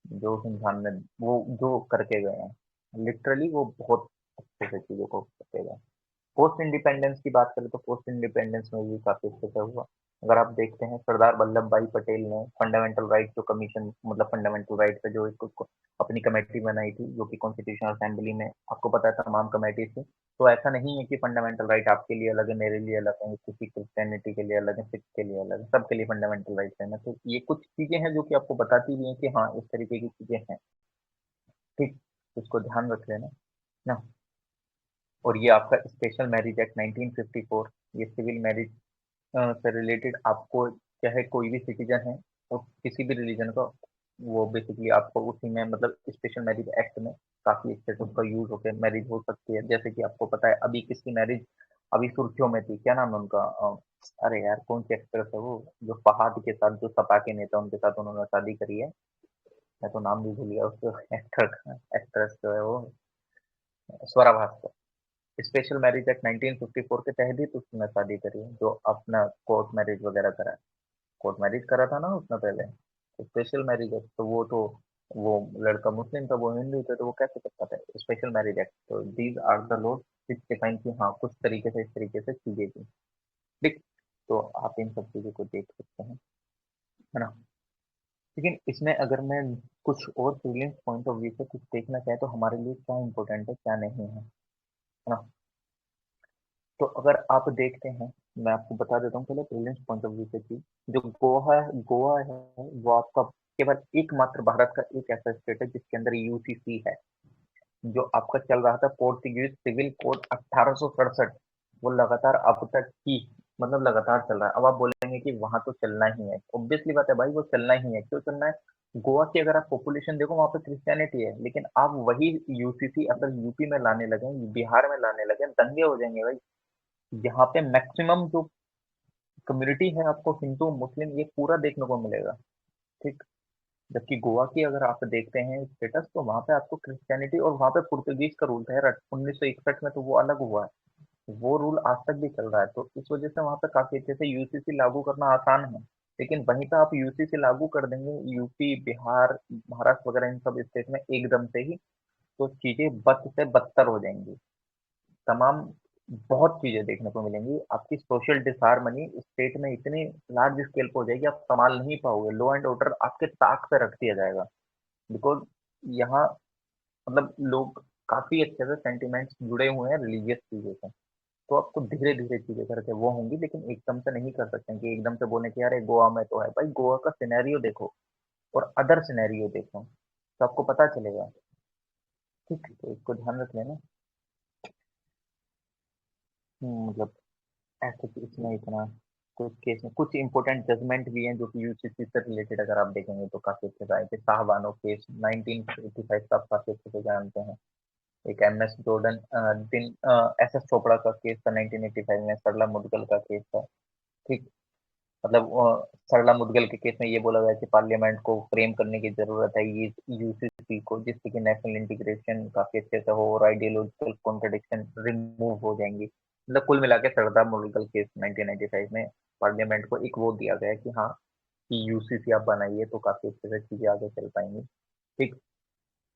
जो उस इंसान ने वो जो करके गए हैं। लिटरली वो बहुत अच्छे से चीजों को करके गए। पोस्ट इंडिपेंडेंस की बात करें तो पोस्ट इंडिपेंडेंस में भी काफी अच्छे से हुआ। अगर आप देखते हैं, सरदार वल्लभ भाई पटेल ने फंडामेंटल राइट जो कमीशन, मतलब फंडामेंटल राइट पे जो एक उसको अपनी कमेटी बनाई थी, जो कि कॉन्स्टिट्यूशनल असेंबली में आपको पता है तमाम कमेटी थी। तो ऐसा नहीं है कि फंडामेंटल राइट आपके लिए अलग है, मेरे लिए अलग है, किसी क्रिश्चियनिटी के लिए अलग है, सिख के लिए अलग है, सबके लिए फंडामेंटल राइट है ना। तो ये कुछ चीजें हैं जो कि आपको बताती भी हैं कि हाँ इस तरीके की चीजें हैं। ठीक, तो इसको ध्यान रख लेना ना। और ये आपका स्पेशल मैरिज एक्ट 1954, ये सिविल मैरिज से रिलेटेड आपको, चाहे कोई भी सिटीजन है और किसी भी रिलीजन का, वो बेसिकली आपको उसी में, मतलब स्पेशल मैरिज एक्ट में काफी अच्छे से उसका यूज होकर मैरिज हो सकती है। जैसे कि आपको पता है अभी किसकी मैरिज अभी सुर्खियों में थी, क्या नाम है उनका, अरे यार कौन सी एक्ट्रेस है वो, जो फहाद के साथ, जो सपा के नेता, उनके साथ उन्होंने शादी करी है। मैं तो नाम भी भूल गया उस एक्टर का, एक्ट्रेस जो है वो Swara Bhaskar. Special marriage act 1954 के तहत ही तो उसने शादी करी है, जो अपना कोर्ट मैरिज वगैरह करा है। कोर्ट मैरिज करा था ना उसने पहले, तो स्पेशल मैरिज एक्ट तो वो लड़का मुस्लिम था, वो हिंदू थे, तो वो कैसे कर पाता है स्पेशल मैरिज एक्ट। तो these are the laws which define की हाँ कुछ तरीके से इस तरीके से चीजें थी। ठीक, तो आप इन सब चीजों को देख सकते हैं, है ना। लेकिन इसमें अगर मैं कुछ और प्रीलिम्स पॉइंट ऑफ व्यू से कुछ देखना चाहे तो हमारे लिए क्या इंपॉर्टेंट है क्या नहीं है ना। तो अगर आप देखते हैं, मैं आपको बता देता हूँ पहले प्रीलिम्स पॉइंट ऑफ व्यू से कि जो गोवा है वो आपका केवल एकमात्र भारत का एक ऐसा स्टेट है जिसके अंदर यूसीसी है। जो आपका चल रहा था पोर्टुगीज सिविल कोड 1867, वो लगातार अब तक की, मतलब लगातार चल रहा है। अब आप बोलेंगे कि वहां तो चलना ही है, ऑब्वियसली बात है भाई, वो चलना ही है। क्यों चलना है? गोवा की अगर आप पॉपुलेशन देखो वहां पे क्रिश्चियनिटी है, लेकिन आप वही यूसीसी अगर यूपी में लाने लगे, बिहार में लाने लगे, दंगे हो जाएंगे भाई। यहाँ पे मैक्सिमम जो कम्युनिटी है आपको हिंदू मुस्लिम ये पूरा देखने को मिलेगा। ठीक, जबकि गोवा की अगर आप देखते हैं स्टेटस तो वहां पे आपको क्रिश्चियनिटी, और वहां पे पुर्तगीज का रूल था 1961 में, तो वो अलग हुआ है। वो रूल आज तक भी चल रहा है, तो इस वजह से वहां पे काफी अच्छे से यूसीसी लागू करना आसान है। लेकिन वहीं पे आप यूसीसी लागू कर देंगे यूपी बिहार महाराष्ट्र वगैरह इन सब स्टेट में एकदम से ही, तो चीजें बद से बदतर हो जाएंगी। तमाम बहुत चीजें देखने को मिलेंगी, आपकी सोशल डिसहार्मनी स्टेट में इतनी लार्ज स्केल पे हो जाएगी आप संभाल नहीं पाओगे, लॉ एंड ऑर्डर आपके ताक पे रख दिया जाएगा। बिकॉज यहाँ मतलब लोग काफी अच्छे से सेंटिमेंट्स जुड़े हुए हैं रिलीजियस चीजों से। तो आपको धीरे धीरे चीजें करके वो होंगी, लेकिन एकदम से नहीं कर सकते हैं कि एकदम से बोले कि यार गोवा में तो है। भाई गोवा का सिनेरियो देखो और अदर सिनेरियो देखो, तो आपको पता चलेगा। ठीक, तो इसको ध्यान रख लेना। मतलब ऐसे कि इसमें इतना कुछ केस में कुछ इंपॉर्टेंट जजमेंट भी हैं जो कि यूसीसी से रिलेटेड अगर आप देखेंगे तो काफी अच्छे से आए थे। शाहबानो केस 1985 का आप काफी अच्छे से जानते हैं। एक एमएस जॉर्डन दिन एसएस चोपड़ा का केस था 1985 में, सरला मुदगल का केस था। ठीक, मतलब सरला मुदगल के केस में ये बोला गया कि पार्लियामेंट को फ्रेम करने की जरूरत है ये यूसीसी को, जिससे कि नेशनल इंटीग्रेशन काफी अच्छे से हो और आइडियोलॉजिकल कॉन्ट्रडिक्शन रिमूव हो जाएंगी। मतलब कुल मिला के सरदार मुदगल केस 1995 में पार्लियामेंट को एक वो दिया गया कि हाँ कि यूसीसी आप बनाइए तो काफी अच्छे से चीजें आगे चल पाएंगी। ठीक,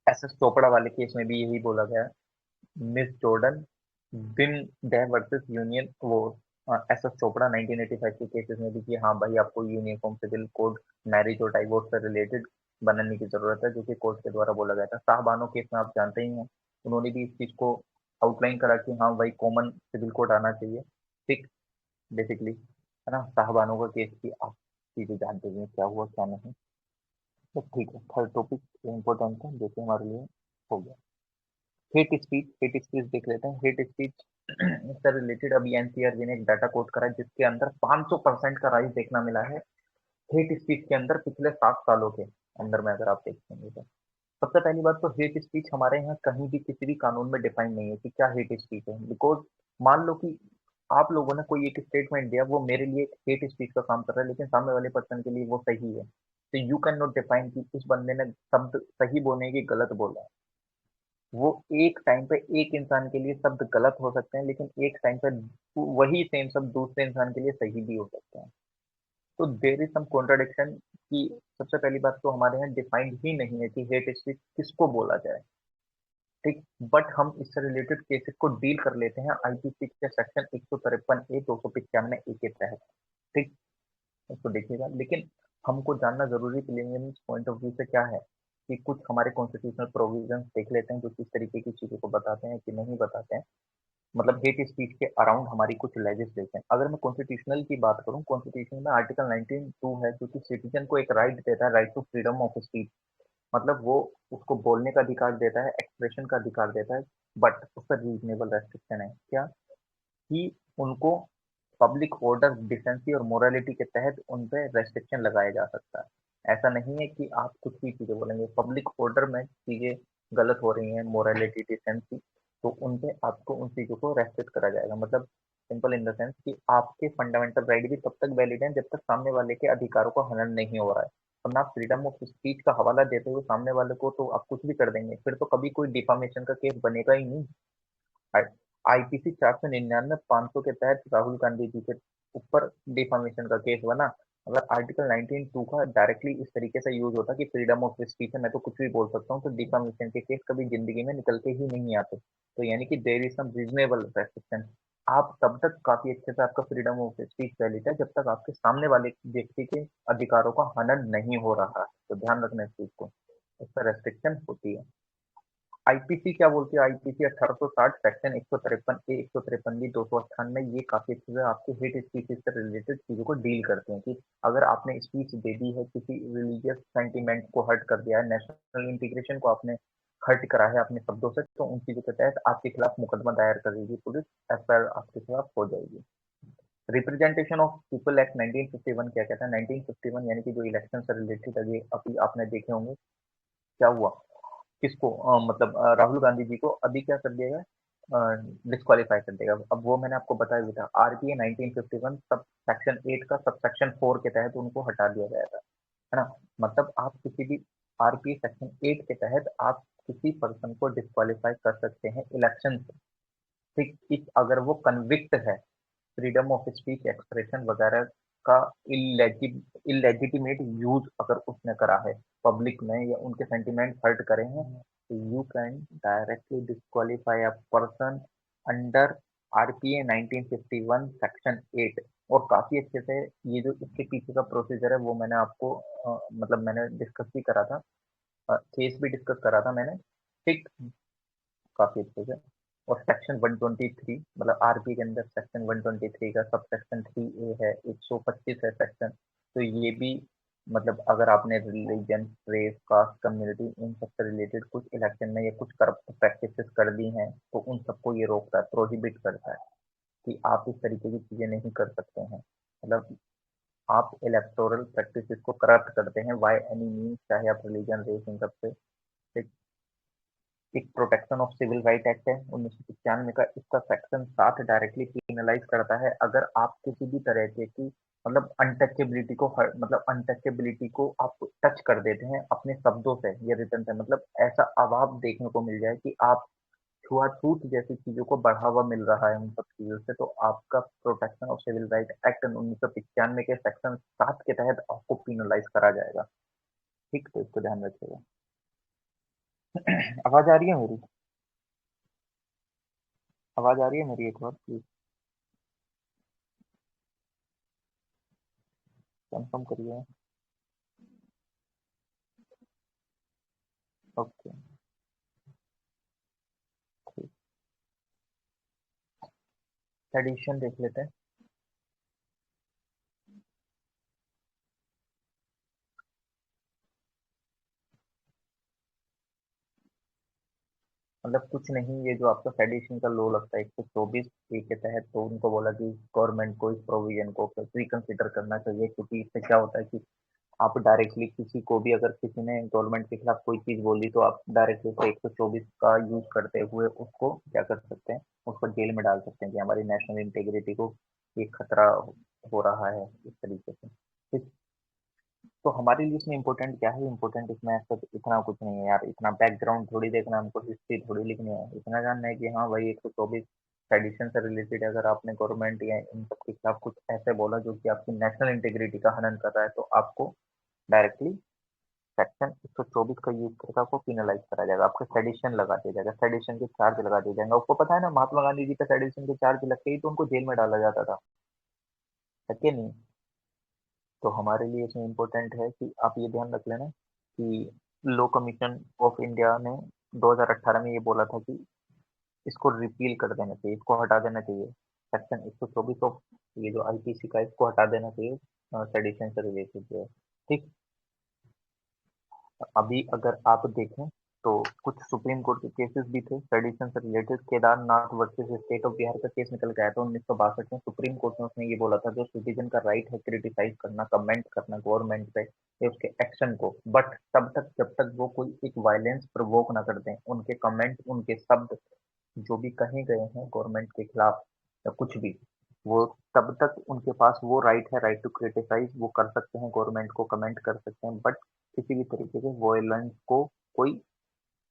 एस एस चोपड़ा वाले केस में भी यही बोला गया। मिस जॉर्डन बिन डे वर्सेस यूनियन वो एस एस चोपड़ा 1985 के केसेस में भी कि हाँ भाई आपको यूनिफॉर्म सिविल कोड मैरिज और डाइवोर्स से रिलेटेड बनाने की जरूरत है, जो कि कोर्ट के द्वारा बोला गया था। शाहबानो केस में आप जानते ही हैं, उन्होंने भी इस चीज को आउटलाइन करा कि हाँ भाई कॉमन सिविल कोड आना चाहिए। ठीक, बेसिकली है ना, शाहबानो का केस की आप चीजें जानते हैं क्या हुआ क्या नहीं। तो ठीक है, थर्ड टॉपिक इम्पोर्टेंट है जो कि हमारे लिए हो गया। हेट स्पीच देख लेते हैं। हेट स्पीच से रिलेटेड अभी एनसीआरबी ने एक डाटा कोट करा है जिसके अंदर 500% का राइज देखना मिला है हेट स्पीच के अंदर पिछले 7 सालों के अंदर में, अगर आप देखेंगे तो। सबसे पहली बात तो हेट स्पीच हमारे यहाँ कहीं भी किसी भी कानून में डिफाइन नहीं है कि क्या हेट स्पीच है। बिकॉज मान लो कि आप लोगों ने कोई एक स्टेटमेंट दिया, वो मेरे लिए एक हेट स्पीच का काम कर रहा है, लेकिन सामने वाले पर्सन के लिए वो सही है, तो यू कैन नॉट डिफाइन कि उस बंदे ने शब्द सही बोलने की गलत बोला है। वो एक टाइम पे एक इंसान के लिए शब्द गलत हो सकते हैं, लेकिन एक टाइम पे वही सेम शब्द दूसरे इंसान के लिए सही भी हो सकते हैं। तो देर इज सम कॉन्ट्राडिक्शन कि सबसे पहली बात तो हमारे यहाँ डिफाइंड ही नहीं है कि हेट स्पीच किसको बोला जाए। ठीक, बट हम इससे रिलेटेड केसेस को डील कर लेते हैं आईपीसी के सेक्शन 153 ए 295 ए के तहत। ठीक, इसको देखिएगा, लेकिन हमको जानना जरूरी प्रीलिमिनरी पॉइंट ऑफ व्यू से क्या है कि कुछ हमारे कॉन्स्टिट्यूशनल प्रोविजंस देख लेते हैं जो किस तरीके की चीजों को बताते हैं कि नहीं बताते हैं। मतलब हेट स्पीच के अराउंड हमारी कुछ लेजिस्लेशन, अगर मैं कॉन्स्टिट्यूशनल की बात करूं, कॉन्स्टिट्यूशन में आर्टिकल 19(2) है जो कि सिटीजन को एक राइट देता है, right to freedom of speech. मतलब वो उसको बोलने का अधिकार देता है, एक्सप्रेशन का अधिकार देता है, बट उस पर रीजनेबल रेस्ट्रिक्शन है क्या, कि उनको पब्लिक ऑर्डर, डिसेंसी और मोरालिटी के तहत उन पे रेस्ट्रिक्शन लगाया जा सकता है। ऐसा नहीं है कि आप कुछ भी चीजें बोलेंगे, पब्लिक ऑर्डर में चीजें गलत हो रही हैं, मोरालिटी, डिसेंसी, तो उन पे आपको उन चीजों को रेस्ट्रिक्ट करा जाएगा। मतलब सिंपल इन द सेंस कि आपके फंडामेंटल राइट भी तब तक वैलिड है जब तक सामने वाले के अधिकारों का हनन नहीं हो रहा है। वरना आप फ्रीडम ऑफ स्पीच का हवाला देते हुए सामने वाले को तो आप कुछ भी कर देंगे, फिर तो कभी कोई डिफामेशन का केस बनेगा ही नहीं। आईपीसी 499 500 के तहत राहुल गांधी जी के ऊपर डिफामेशन का केस बना। अगर आर्टिकल 19(2) का डायरेक्टली इस तरीके से यूज होता कि फ्रीडम ऑफ स्पीच है, मैं तो कुछ भी बोल सकता हूँ, तो डिफामेशन के केस कभी जिंदगी में निकल के ही नहीं आते। तो यानी कि there is some reasonable restriction. आप तब तक काफी अच्छे से आपका फ्रीडम ऑफ स्पीच वैलिड है जब तक आपके सामने वाले व्यक्ति के अधिकारों का हनन नहीं हो रहा है। तो ध्यान रखना इस चीज को, इस पर रेस्ट्रिक्शन होती है। आईपीसी क्या बोलती है, आईपीसी 1860 सेक्शन 153 ए, 153 बी, 298, ये काफी अच्छे से आपके हेट स्पीचेस से रिलेटेड चीजों को डील करते हैं कि अगर आपने स्पीच दे दी है, किसी रिलीजियस सेंटीमेंट को हर्ट कर दिया है, नेशनल इंटीग्रेशन को आपने हर्ट करा है अपने शब्दों से, तो उन चीजों के तहत आपके खिलाफ मुकदमा दायर करेगी पुलिस, एफआईआर आपके खिलाफ हो जाएगी। रिप्रेजेंटेशन ऑफ पीपल एक्ट 1951 क्या कहता है, 1951 यानी कि जो इलेक्शन से रिलेटेड अभी अभी आपने देखे होंगे, क्या हुआ, किसको मतलब राहुल गांधी जी को अभी क्या कर दिया गया, डिस्क्वालीफाई कर देगा। अब वो मैंने आपको बताया भी था, आरपीए 1951 सब सेक्शन 8 का सब सेक्शन 4 के तहत उनको हटा दिया गया था, है ना। मतलब आप किसी भी आरपीए सेक्शन 8 के तहत आप किसी पर्सन को डिस्क्वालीफाई कर सकते हैं इलेक्शन से। ठीक, इफ अगर वो कन्विक्ट है, फ्रीडम ऑफ स्पीच, एक्सप्रेशन वगैरह का इलेजिटिमेट यूज अगर उसने करा है पब्लिक में, या उनके सेंटिमेंट हर्ट करे हैं, तो you can directly disqualify a person under RPA 1951 section 8। और काफी अच्छे से ये जो इसके पीछे का प्रोसीजर है वो मैंने आपको मतलब मैंने डिस्कस भी करा था, केस भी डिस्कस करा था मैंने, ठीक, काफी अच्छे से। और सेक्शन 123, मतलब आरपी के अंदर सेक्शन 123 का सब सेक्शन 3A है, 125 है सेक्शन। तो ये भी मतलब अगर आपने रिलीजन, रेस, कास्ट, कम्युनिटी, इन सबसे रिलेटेड कुछ इलेक्शन में या कुछ करप्ट प्रैक्टिसेस कर दी हैं, तो उन सबको ये रोकता है, प्रोहिबिट करता है कि आप इस तरीके की चीजें नहीं कर सकते हैं। मतलब आप इलेक्टोरल प्रैक्टिसेस को करप्ट करते हैं बाय एनी मीन्स, चाहे आप रिलीजन, रेस, इन सबसे। एक protection of civil right act है 1995 का, इसका सेक्शन 7 डायरेक्टली पीनलाइज करता है अगर आप किसी भी तरह की मतलब अनटचेबिलिटी को मतलब अनटचेबिलिटी को आप टच कर देते हैं अपने शब्दों से या रिटर्न से, मतलब ऐसा अभाव देखने को मिल जाए कि आप छुआछूत जैसी चीजों को बढ़ावा मिल रहा है उन सब चीजों से, तो आपका protection of civil right act 1995 के सेक्शन 7 के तहत आपको पीनलाइज करा जाएगा। ठीक, तो इसको ध्यान रखिएगा। आवाज आ रही है मेरी, आवाज आ रही है मेरी, एक बार प्लीज कंफर्म करिए। ओके, ठीक, एडिशन देख लेते हैं। मतलब कुछ नहीं, ये जो आपका सेडिशन का लो लगता है 124 ए के तहत, तो उनको बोला कि गवर्नमेंट को इस प्रोविजन को रिकंसिडर करना चाहिए, क्योंकि इससे क्या होता है कि आप डायरेक्टली किसी को भी, अगर किसी ने गवर्नमेंट के खिलाफ कोई चीज बोली, तो आप डायरेक्टली उसको 124 का यूज करते हुए उसको क्या कर सकते हैं, उसको जेल में डाल सकते हैं कि हमारी नेशनल इंटेग्रिटी को ये खतरा हो रहा है इस तरीके से। ठीक, तो हमारे लिए इसमें इम्पोर्टेंट क्या है, इम्पोर्टेंट इसमें ऐसा तो इतना कुछ नहीं है यार, इतना बैकग्राउंड थोड़ी देखना है हमको, हिस्ट्री थोड़ी लिखनी है, इतना जानना है कि हाँ भाई 124 ट्रेडिशन से रिलेटेड अगर आपने गवर्नमेंट या इन सब के खिलाफ कुछ ऐसे बोला जो कि आपकी नेशनल इंटीग्रिटी का हनन कर रहा है, तो आपको डायरेक्टली सेक्शन 124 का यूज करके आपको पिनलाइज करा जाएगा, आपको सेडिशन लगा दिया जाएगा, सेडिशन के चार्ज लगा दिया जाएगा। आपको पता है ना, महात्मा गांधी जी का सेडिशन के चार्ज लगते ही तो उनको जेल में डाला जाता था, है कि नहीं। तो हमारे लिए इसमें इम्पोर्टेंट है कि आप ये ध्यान रख लेना कि लॉ कमीशन ऑफ इंडिया ने 2018 में ये बोला था कि इसको रिपील कर देना चाहिए, इसको हटा देना चाहिए, सेक्शन 124 ऑफ ये जो आईपीसी का, इसको हटा देना चाहिए सेडिशन से रिलेटेड जो है। ठीक, अभी अगर आप देखें तो कुछ सुप्रीम कोर्ट के केसेस भी थे ट्रेडिशन से related. Kedarnath versus state of Bihar का केस निकल के आया था 1962 में। सुप्रीम कोर्ट में उसने ये बोला था जो सिटीजन का राइट है क्रिटिसाइज करना, कमेंट करना गवर्नमेंट पे या उसके एक्शन को, बट तब तक जब तक वो कोई एक वायलेंस प्रोवोक ना कर दें, उनके कमेंट उनके शब्द जो भी कहे गए हैं गवर्नमेंट के खिलाफ या कुछ भी, वो तब तक उनके पास वो राइट है, राइट टू क्रिटिसाइज, वो कर सकते हैं गवर्नमेंट को कमेंट कर सकते हैं, बट किसी भी तरीके से वॉयलेंस को कोई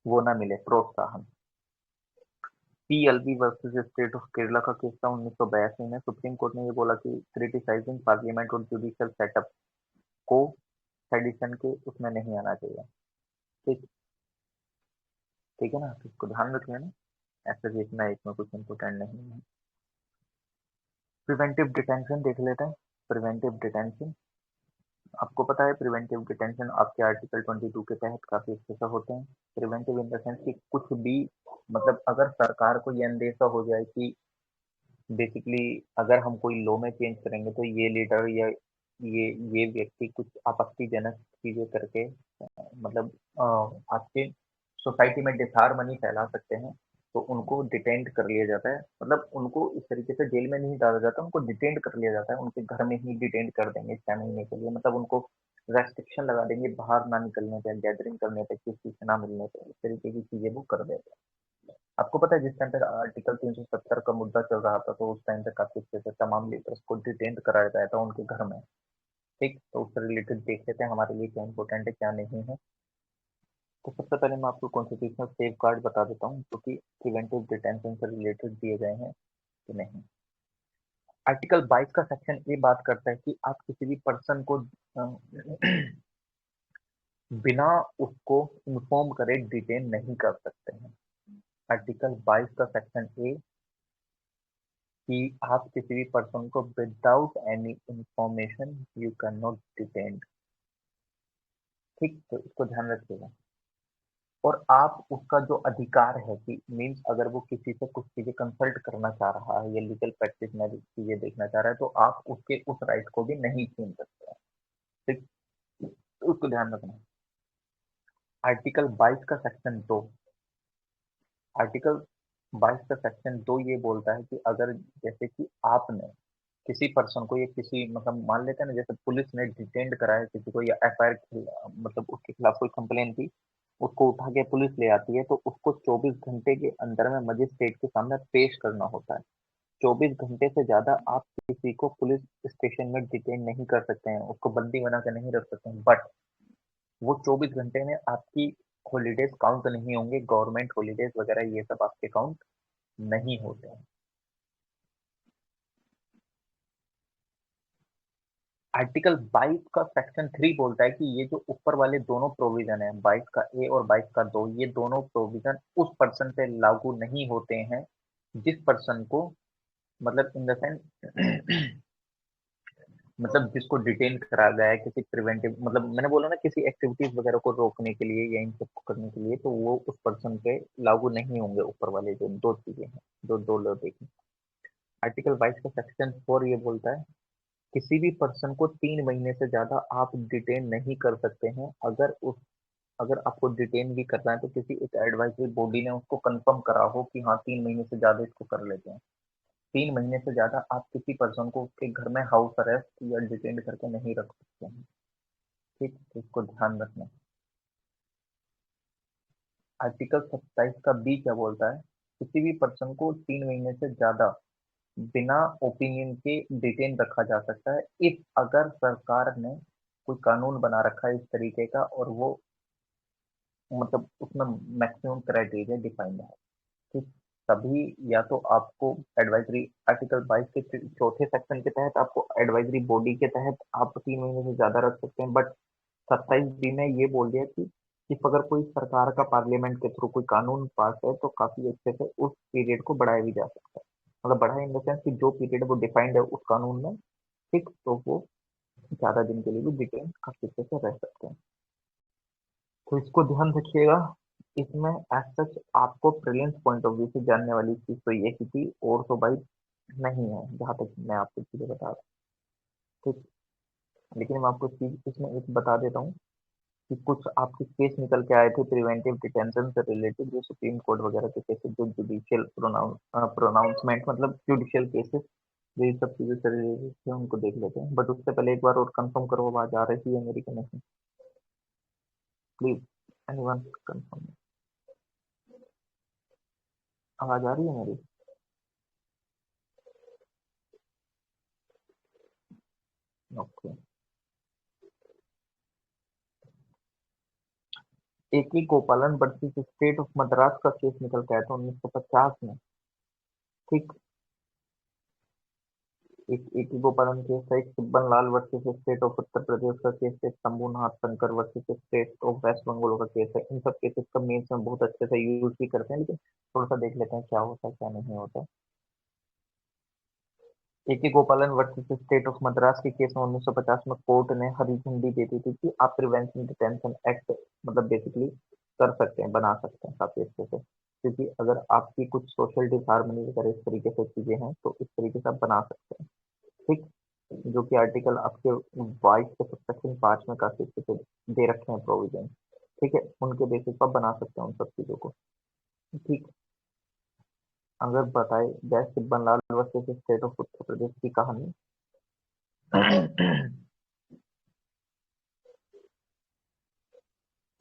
वो ना मिले प्रोत्साहन। PLB versus state of Kerala का केस था 1982 में। सुप्रीम कोर्ट ने ये बोला कि क्रिटिसाइजिंग पार्लियामेंट और जुडिशियल सेटअप को सेडिशन के उसमें नहीं आना चाहिए। ठीक, ठीक है ना, तो इसको ध्यान रख लेना। ऐसा भी इतना इसमें कुछ इम्पोर्टेंट नहीं है। प्रिवेंटिव डिटेंशन देख लेते हैं। प्रिवेंटिव डिटेंशन, आपको पता है प्रिवेंटिव डिटेंशन आपके आर्टिकल 22 के तहत काफी अच्छे से होते हैं। प्रिवेंटिव इन द सेंस कि कुछ भी, मतलब अगर सरकार को ये अंदेशा हो जाए कि बेसिकली अगर हम कोई लॉ में चेंज करेंगे तो ये लीडर या ये ये व्यक्ति कुछ आपत्तिजनक चीजें करके मतलब आपके सोसाइटी में डिसहारमनी फैला सकते हैं, तो उनको डिटेंड कर लिया जाता है। मतलब उनको इस तरीके से जेल में नहीं डाला जाता, उनको डिटेंड कर लिया जाता है, उनके घर में ही डिटेंड कर देंगे 6 महीने के लिए। मतलब उनको रेस्ट्रिक्शन लगा देंगे, बाहर ना निकलने पे, गैदरिंग करने पे, किसी से ना मिलने पे, इस तरीके की चीजें वो कर देते हैं। आपको पता है जिस टाइम पे आर्टिकल 370 का मुद्दा चल रहा था तो उस टाइम पे काफी अच्छे से तमाम लीडर्स को डिटेन कराया गया था उनके घर में। ठीक, तो उससे रिलेटेड देख लेते हैं हमारे लिए क्या इंपॉर्टेंट है क्या नहीं है। तो सबसे पहले मैं आपको कॉन्स्टिट्यूशनल सेफ गार्ड बता देता हूँ जो कि प्रिवेंटिव डिटेंशन से रिलेटेड दिए गए हैं कि नहीं। आर्टिकल 22 का सेक्शन ये बात करता है कि आप किसी भी पर्सन को बिना उसको इन्फॉर्म करे डिटेन नहीं कर सकते हैं। आर्टिकल 22 का सेक्शन ए कि आप किसी भी पर्सन को without any information you can not detain. ठीक, तो इसको ध्यान रखिएगा। और आप उसका जो अधिकार है कि मीन्स अगर वो किसी से कुछ चीजें कंसल्ट करना चाह रहा है या लीगल प्रैक्टिस में चीजें देखना चाह रहा है तो आप उसके उस राइट को भी नहीं छीन सकते हैं। ठीक, तो उसको ध्यान रखना। आर्टिकल 22 का सेक्शन 2, आर्टिकल 22 का सेक्शन 2 ये बोलता है कि अगर जैसे कि आपने किसी पर्सन को या किसी मतलब मान लेते हैं ना, जैसे पुलिस ने डिटेंड कराया किसी को या एफआईआर मतलब उसके खिलाफ कोई कंप्लेन थी, उसको उठा के पुलिस ले आती है तो उसको 24 घंटे के अंदर में मजिस्ट्रेट के सामने पेश करना होता है। 24 घंटे से ज्यादा आप किसी को पुलिस स्टेशन में डिटेन नहीं कर सकते हैं, उसको बंदी बना के नहीं रख सकते हैं, बट वो 24 घंटे में आपकी हॉलीडेज काउंट नहीं होंगे, गवर्नमेंट हॉलीडेज वगैरह ये सब आपके काउंट नहीं होते हैं। आर्टिकल 22 का सेक्शन 3 बोलता है कि ये जो ऊपर वाले दोनों प्रोविजन है 22 का ए और 22 का 2, ये दोनों प्रोविजन उस पर्सन पे लागू नहीं होते हैं जिस पर्सन को मतलब इन द सेंस मतलब जिसको डिटेन करा गया है किसी प्रिवेंटिव, मतलब मैंने बोला ना किसी एक्टिविटीज वगैरह को रोकने के लिए या इन सब को करने के लिए, तो वो उस पर्सन पे लागू नहीं होंगे ऊपर वाले जो दो चीजें हैं, जो दो लो देखें। आर्टिकल 22 का सेक्शन 4 ये बोलता है किसी भी पर्सन को 3 महीने से ज्यादा आप डिटेन नहीं कर सकते हैं। अगर आपको डिटेन भी करना है तो किसी एक एडवाइजरी बॉडी ने उसको कंफर्म करा हो कि हाँ 3 महीने से ज्यादा इसको कर लेते हैं। 3 महीने से ज्यादा आप किसी पर्सन को उसके घर में हाउस अरेस्ट या डिटेन करके नहीं रख सकते हैं। ठीक, तो इसको ध्यान रखना। आर्टिकल 27 का बी क्या बोलता है, किसी भी पर्सन को 3 महीने से ज्यादा बिना ओपिनियन के डिटेन रखा जा सकता है इफ अगर सरकार ने कोई कानून बना रखा है इस तरीके का और वो मतलब उसमें मैक्सिमम क्राइटेरिया डिफाइंड है। ठीक, तभी या तो आपको एडवाइजरी आर्टिकल 22 के चौथे सेक्शन के तहत आपको एडवाइजरी बॉडी के तहत आप 3 महीने से ज्यादा रख सकते हैं, बट 27 बी में ये बोल दिया कि इफ अगर कोई सरकार का पार्लियामेंट के थ्रू कोई कानून पास है तो काफी अच्छे से उस पीरियड को बढ़ाया भी जा सकता है। मतलब बढ़ाया इन द सेंस कि जो पीरियड वो डिफाइंड है उस कानून में, ठीक, तो वो ज्यादा दिन के लिए भी डिटेन काफी अच्छे से रह सकते हैं। तो इसको ध्यान रखिएगा। इसमें एज सच आपको प्रिलिम्स पॉइंट ऑफ व्यू से जानने वाली चीज तो ये की थी, और तो भाई नहीं है जहाँ तक मैं आपको चीजें बता रहा हूँ। ठीक, लेकिन मैं आपको चीज इसमें एक बता देता हूँ कि कुछ आपके केस निकल के आए थे प्रिवेंटिव डिटेंशन से रिलेटेड, जो सुप्रीम कोर्ट वगैरह के केसेस, जो जुडिशियल प्रोनाउंसमेंट, मतलब जुडिशियल केसेस, जो ये सब चीजें से रिलेटेड थे, उनको देख लेते हैं। बट उससे पहले एक बार और कंफर्म करो, आवाज आ रही है मेरी कि नहीं? Please, anyone confirm. आवाज आ रही है मेरी? ओके। ए के गोपालन वर्सेस स्टेट ऑफ मद्रास का केस निकल के आया था 1950 में। ठीक। एक ही गोपालन केस था, एक Subban Lal versus state of Uttar Pradesh का केस है, Shambhunath Shankar versus state of West Bengal का केस है। इन सब केसेस का मेंस में बहुत अच्छे से यूज भी करते हैं, लेकिन थोड़ा सा देख लेते हैं क्या होता है क्या नहीं होता। ए के गोपालन वर्सेस स्टेट ऑफ मद्रास के केस में 1950 में कोर्ट ने हरी झंडी दे दी थी कि आप प्रिवेंशन डिटेंशन एक्ट मतलब बेसिकली कर सकते हैं, बना सकते हैं काफी अच्छे से, क्योंकि अगर आपकी कुछ सोशल डिसहार्मनी वगैरह इस तरीके से चीजें हैं तो इस तरीके से आप बना सकते हैं। ठीक। जो कि आर्टिकल आपके 22 के सेक्शन 5 में काफी अच्छे से दे रखे हैं प्रोविजन। ठीक है, उनके बेसिस पर बना सकते हैं उन सब चीजों को। ठीक। अगर बताए जाए सिब्बन लाल वर्सेस स्टेट ऑफ उत्तर प्रदेश की कहानी।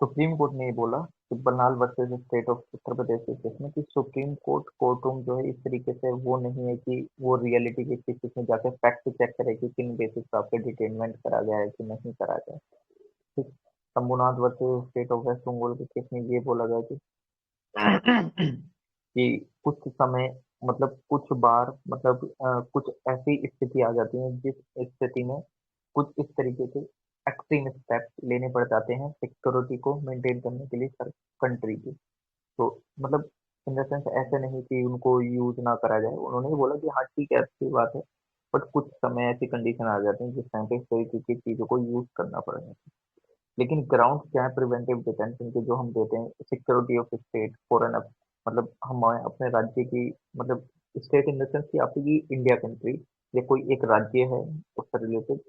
सुप्रीम कोर्ट ने ये बोला सिब्बन लाल वर्सेस स्टेट ऑफ उत्तर प्रदेश के केस में कि सुप्रीम कोर्ट कोर्ट रूम जो है इस तरीके से वो नहीं है कि वो रियलिटी के केसेस में जाकर फैक्ट चेक करे कि किन बेसिस पर आपके डिटेनमेंट करा गया है कि नहीं करा गया। ठीक। Shambhunath versus state of West Bengal के केस में ये बोला गया कि कुछ समय मतलब कुछ बार मतलब कुछ ऐसी स्थिति आ जाती है जिस स्थिति में कुछ इस तरीके के एक्सट्रीम स्टेप्स लेने पड़ जाते हैं सिक्योरिटी को मेंटेन करने के लिए कंट्री की। तो मतलब इन द सेंस ऐसे नहीं कि उनको यूज ना करा जाए, उन्होंने ये बोला कि हाँ ठीक है अच्छी बात है, बट कुछ समय ऐसी कंडीशन आ जाती है जिस टाइम पे इस तरीके की चीजों को यूज करना पड़ेगा। लेकिन ग्राउंड क्या है प्रिवेंटिव डिटेंशन के जो हम देते हैं, सिक्योरिटी ऑफ स्टेट फॉरेन, मतलब हम अपने राज्य की मतलब स्टेट इन द सेंस कि आपकी इंडिया कंट्री या कोई एक राज्य है उससे रिलेटेड।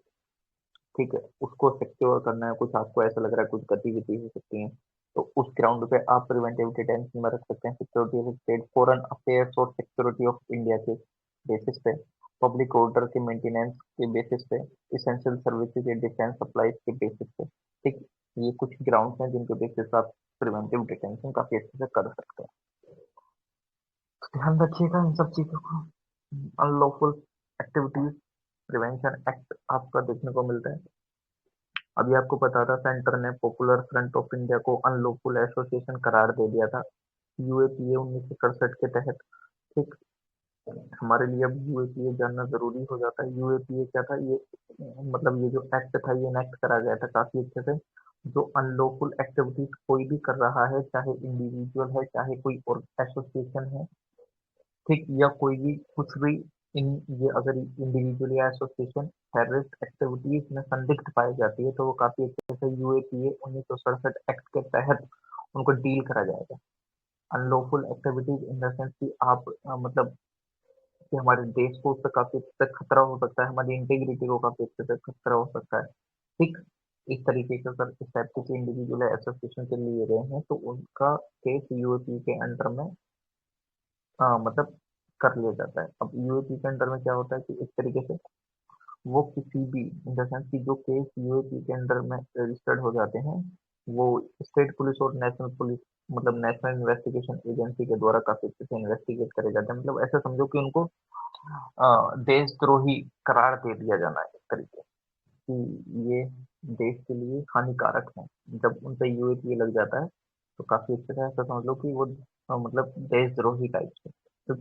ठीक है, उसको सिक्योर करना है, कुछ आपको ऐसा लग रहा है कुछ गतिविधि हो सकती है, तो उस ग्राउंड पे आप प्रिवेंटिव डिटेंशन में रख सकते हैं security of state foreign affairs और सिक्योरिटी ऑफ इंडिया के बेसिस पे, पब्लिक ऑर्डर के मेंटेनेंस के बेसिस पे, इसेंशियल सर्विसेज या डिफेंस सप्लाईज के बेसिस पे। ठीक। ये कुछ ग्राउंड्स हैं जिनके बेसिस पे आप प्रिवेंटिव डिटेंशन काफी अच्छे से कर सकते हैं। तो ध्यान रखिएगा इन सब चीजों को। अनलॉफुल एक्टिविटीज प्रिवेंशन एक्ट आपका देखने को मिलता है। अभी आपको पता था सेंटर ने पॉपुलर फ्रंट ऑफ इंडिया को अनलॉफुल एसोसिएशन करार दे दिया था यूएपीए 1967 के तहत। ठीक। हमारे लिए अब यूएपीए जानना जरूरी हो जाता है। यूएपीए क्या था ये, मतलब ये जो एक्ट था ये इनेक्ट करा गया था काफी अच्छे से। जो अनलॉफुल एक्टिविटीज कोई भी कर रहा है, चाहे इंडिविजुअल है चाहे कोई और एसोसिएशन है, ठीक, या कोई भी कुछ भी, इन ये अगर इंडिविजुअल या एसोसिएशन टेररिस्ट एक्टिविटीज में संदिग्ध पाई जाती है तो वो काफी अच्छे से यूएपीए 1967 एक्ट के तहत उनको डील करा जाएगा। Unlawful activities in the sense कि आप मतलब कि हमारे देश को उससे काफी हद तक खतरा हो सकता है, हमारी इंटीग्रिटी को काफी हद तक खतरा हो सकता है। ठीक। इस तरीके के अगर इस टाइप के इंडिविजुअल एसोसिएशन के लिए गए हैं तो उनका केस यूएपी के अंडर में मतलब कर लिया जाता है। अब यूएपी के अंडर में क्या होता है कि इस तरीके से वो किसी भी इन द सेंस कि जो केस यूएपी के अंडर में रजिस्टर्ड हो जाते हैं वो स्टेट पुलिस और नेशनल पुलिस मतलब नेशनल इन्वेस्टिगेशन एजेंसी के द्वारा काफी अच्छे से इन्वेस्टिगेट करे जाते हैं। मतलब ऐसा समझो कि उनको देशद्रोही करार दे दिया जाना है, इस तरीके कि ये देश के लिए हानिकारक है। जब उन पे यूएपीए लग जाता है तो काफी अच्छे से ऐसा समझ लो कि वो मतलब देशद्रोही टाइप से। तो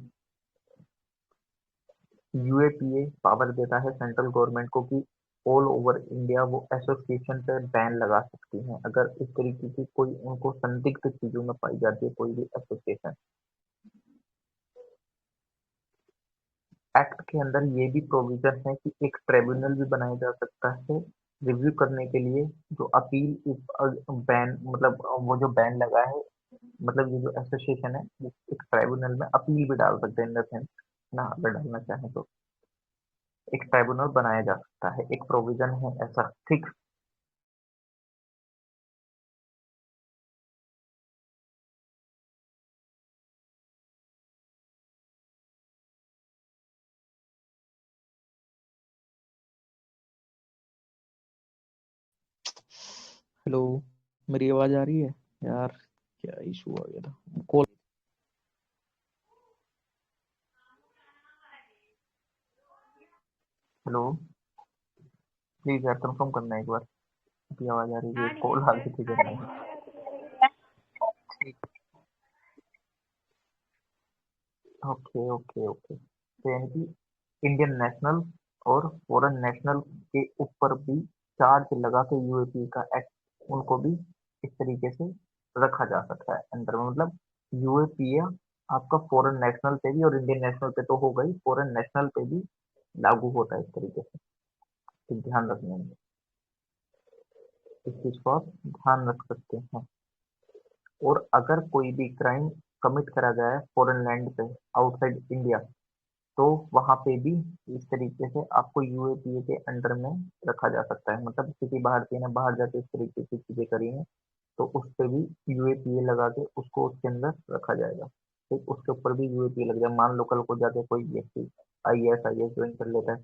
यूएपीए पावर देता है सेंट्रल गवर्नमेंट को कि ऑल ओवर इंडिया वो एसोसिएशन पे बैन लगा सकती हैं अगर इस तरीके की कोई उनको संदिग्ध चीजों में पाई जाती है कोई भी एसोसिएशन। एक्ट के अंदर ये भी प्रोविजन है कि एक ट्रिब्यूनल भी बनाया जा सकता है रिव्यू करने के लिए, जो अपील बैन मतलब वो जो बैन लगा है, मतलब ये जो एसोसिएशन है वो एक ट्राइब्यूनल में अपील भी डाल सकते हैं इन द सेंस ना, अगर डालना चाहें तो एक ट्राइब्यूनल बनाया जा सकता है, एक प्रोविजन है ऐसा। ठीक। हेलो, मेरी आवाज आ रही है यार? क्या इशू आ गया था? कॉल। हेलो, प्लीज यार कंफर्म करना एक बार कि आवाज आ रही है, आ रही है कॉल आ सर, गई थी आ जब रही नहीं। है। ठीक। ओके ओके ओके, तो यानी कि इंडियन नेशनल और फॉरेन नेशनल के ऊपर भी चार्ज लगा के यूएपीए का एक्ट उनको भी इस तरीके से रखा जा सकता है अंदर में। मतलब यूएपीए आपका फॉरेन नेशनल पे भी और इंडियन नेशनल पे तो हो गई, फॉरेन नेशनल पे भी लागू होता है इस तरीके से। तो ध्यान रखना है, इस चीज को आप ध्यान रख सकते हैं। और अगर कोई भी क्राइम कमिट करा गया है फॉरेन लैंड पे, आउटसाइड इंडिया, तो वहां पे भी इस तरीके से आपको यूएपीए के अंडर में रखा जा सकता है। मतलब किसी भारतीय ने बाहर जाके इस तरीके की चीजें करी हैं, तो उस पे भी यूएपीए लगा के उसको उसके अंदर रखा जाएगा। ठीक, उसके ऊपर भी यूएपीए लग जाए। मान लो कल को जाके कोई व्यक्ति आईएएस ज्वाइन कर लेता है,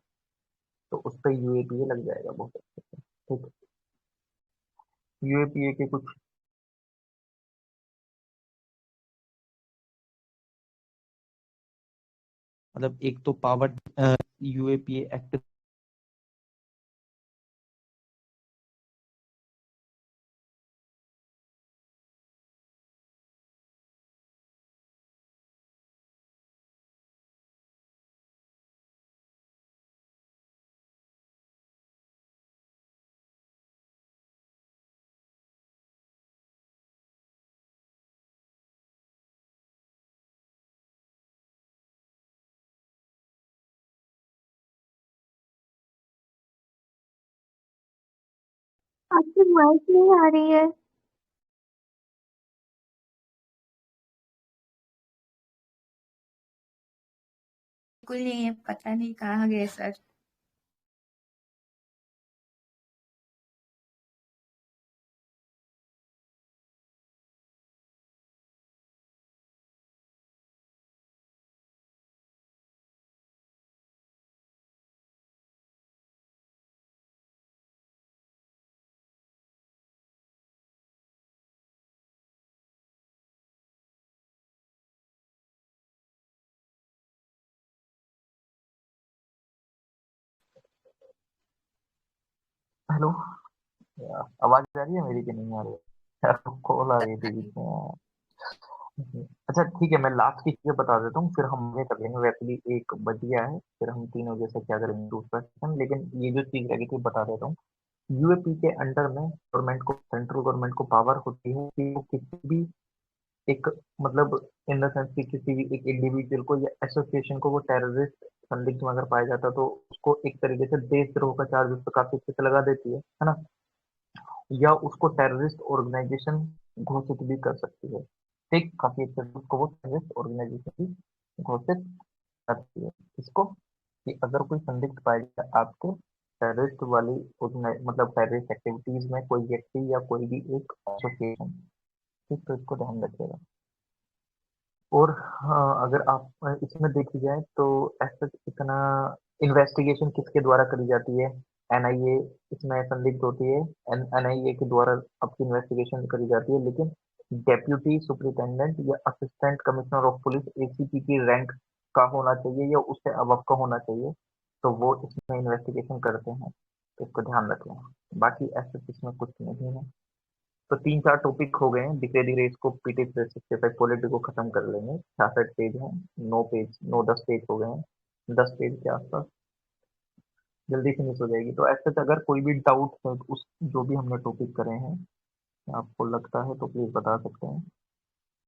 तो उस पर यूएपीए लग जाएगा बहुत अच्छे से। ठीक, यूएपीए के कुछ मतलब एक तो पावर यूएपीए एक्ट। आपकी वॉइस नहीं आ रही है। बिल्कुल नहीं है, पता नहीं कहाँ गए सर। हेलो, यार, आवाज आ रही है मेरी कि नहीं आ रही है? यार कॉल आ गई थी बीच में यार। अच्छा ठीक है, मैं लास्ट की चीजें बता देता हूँ, फिर हम ये कर लेंगे। वैसे भी 1 बज गया है, फिर हम 3 बजे से क्या करेंगे दूसरा सेशन। लेकिन ये जो चीज लगी थी बता देता हूँ। यूएपी के अंडर में गवर्नमेंट को, सेंट्रल गवर्नमेंट को पावर होती है कि वो किसी भी एक, मतलब इन द सेंस कि किसी भी एक इंडिविजुअल को या एसोसिएशन को वो टेररिस्ट संदिग्ध में अगर पाया जाता है, तो उसको एक तरीके से देशद्रोह का चार्ज उस पर काफी अच्छे से लगा देती है ना। या उसको टेररिस्ट ऑर्गेनाइजेशन घोषित भी कर सकती है। ठीक, काफी अच्छे से उसको वो टेररिस्ट ऑर्गेनाइजेशन भी घोषित करती है। इसको कि अगर कोई संदिग्ध पाया जाए आपको टेररिस्ट वाली मतलब टेररिस्ट एक्टिविटीज में, कोई व्यक्ति या कोई भी एक एसोसिएशन। ठीक, तो इसको ध्यान रखिएगा। और हाँ, अगर आप इसमें देखी जाए तो ऐसा इतना इन्वेस्टिगेशन किसके द्वारा करी जाती है? एनआईए इसमें संदिग्ध होती है, एनआईए के द्वारा आपकी इन्वेस्टिगेशन करी जाती है। लेकिन डेप्यूटी सुपरिटेंडेंट या assistant commissioner of police ACP की रैंक का होना चाहिए या उससे अबव का होना चाहिए, तो वो इसमें इन्वेस्टिगेशन करते हैं। तो इसको ध्यान रखें। बाकी ऐसा इसमें कुछ नहीं है। तो 3-4 टॉपिक हो गए हैं, धीरे धीरे इसको पीटी 365 पॉलिटी को खत्म कर लेंगे। 66 पेज हैं, 9 पेज, 9-10 पेज हो गए हैं, 10 पेज के आसपास, जल्दी फिनिश हो जाएगी। तो ऐसे अगर कोई भी डाउट है उस जो भी हमने टॉपिक करे हैं आपको लगता है तो प्लीज बता सकते हैं।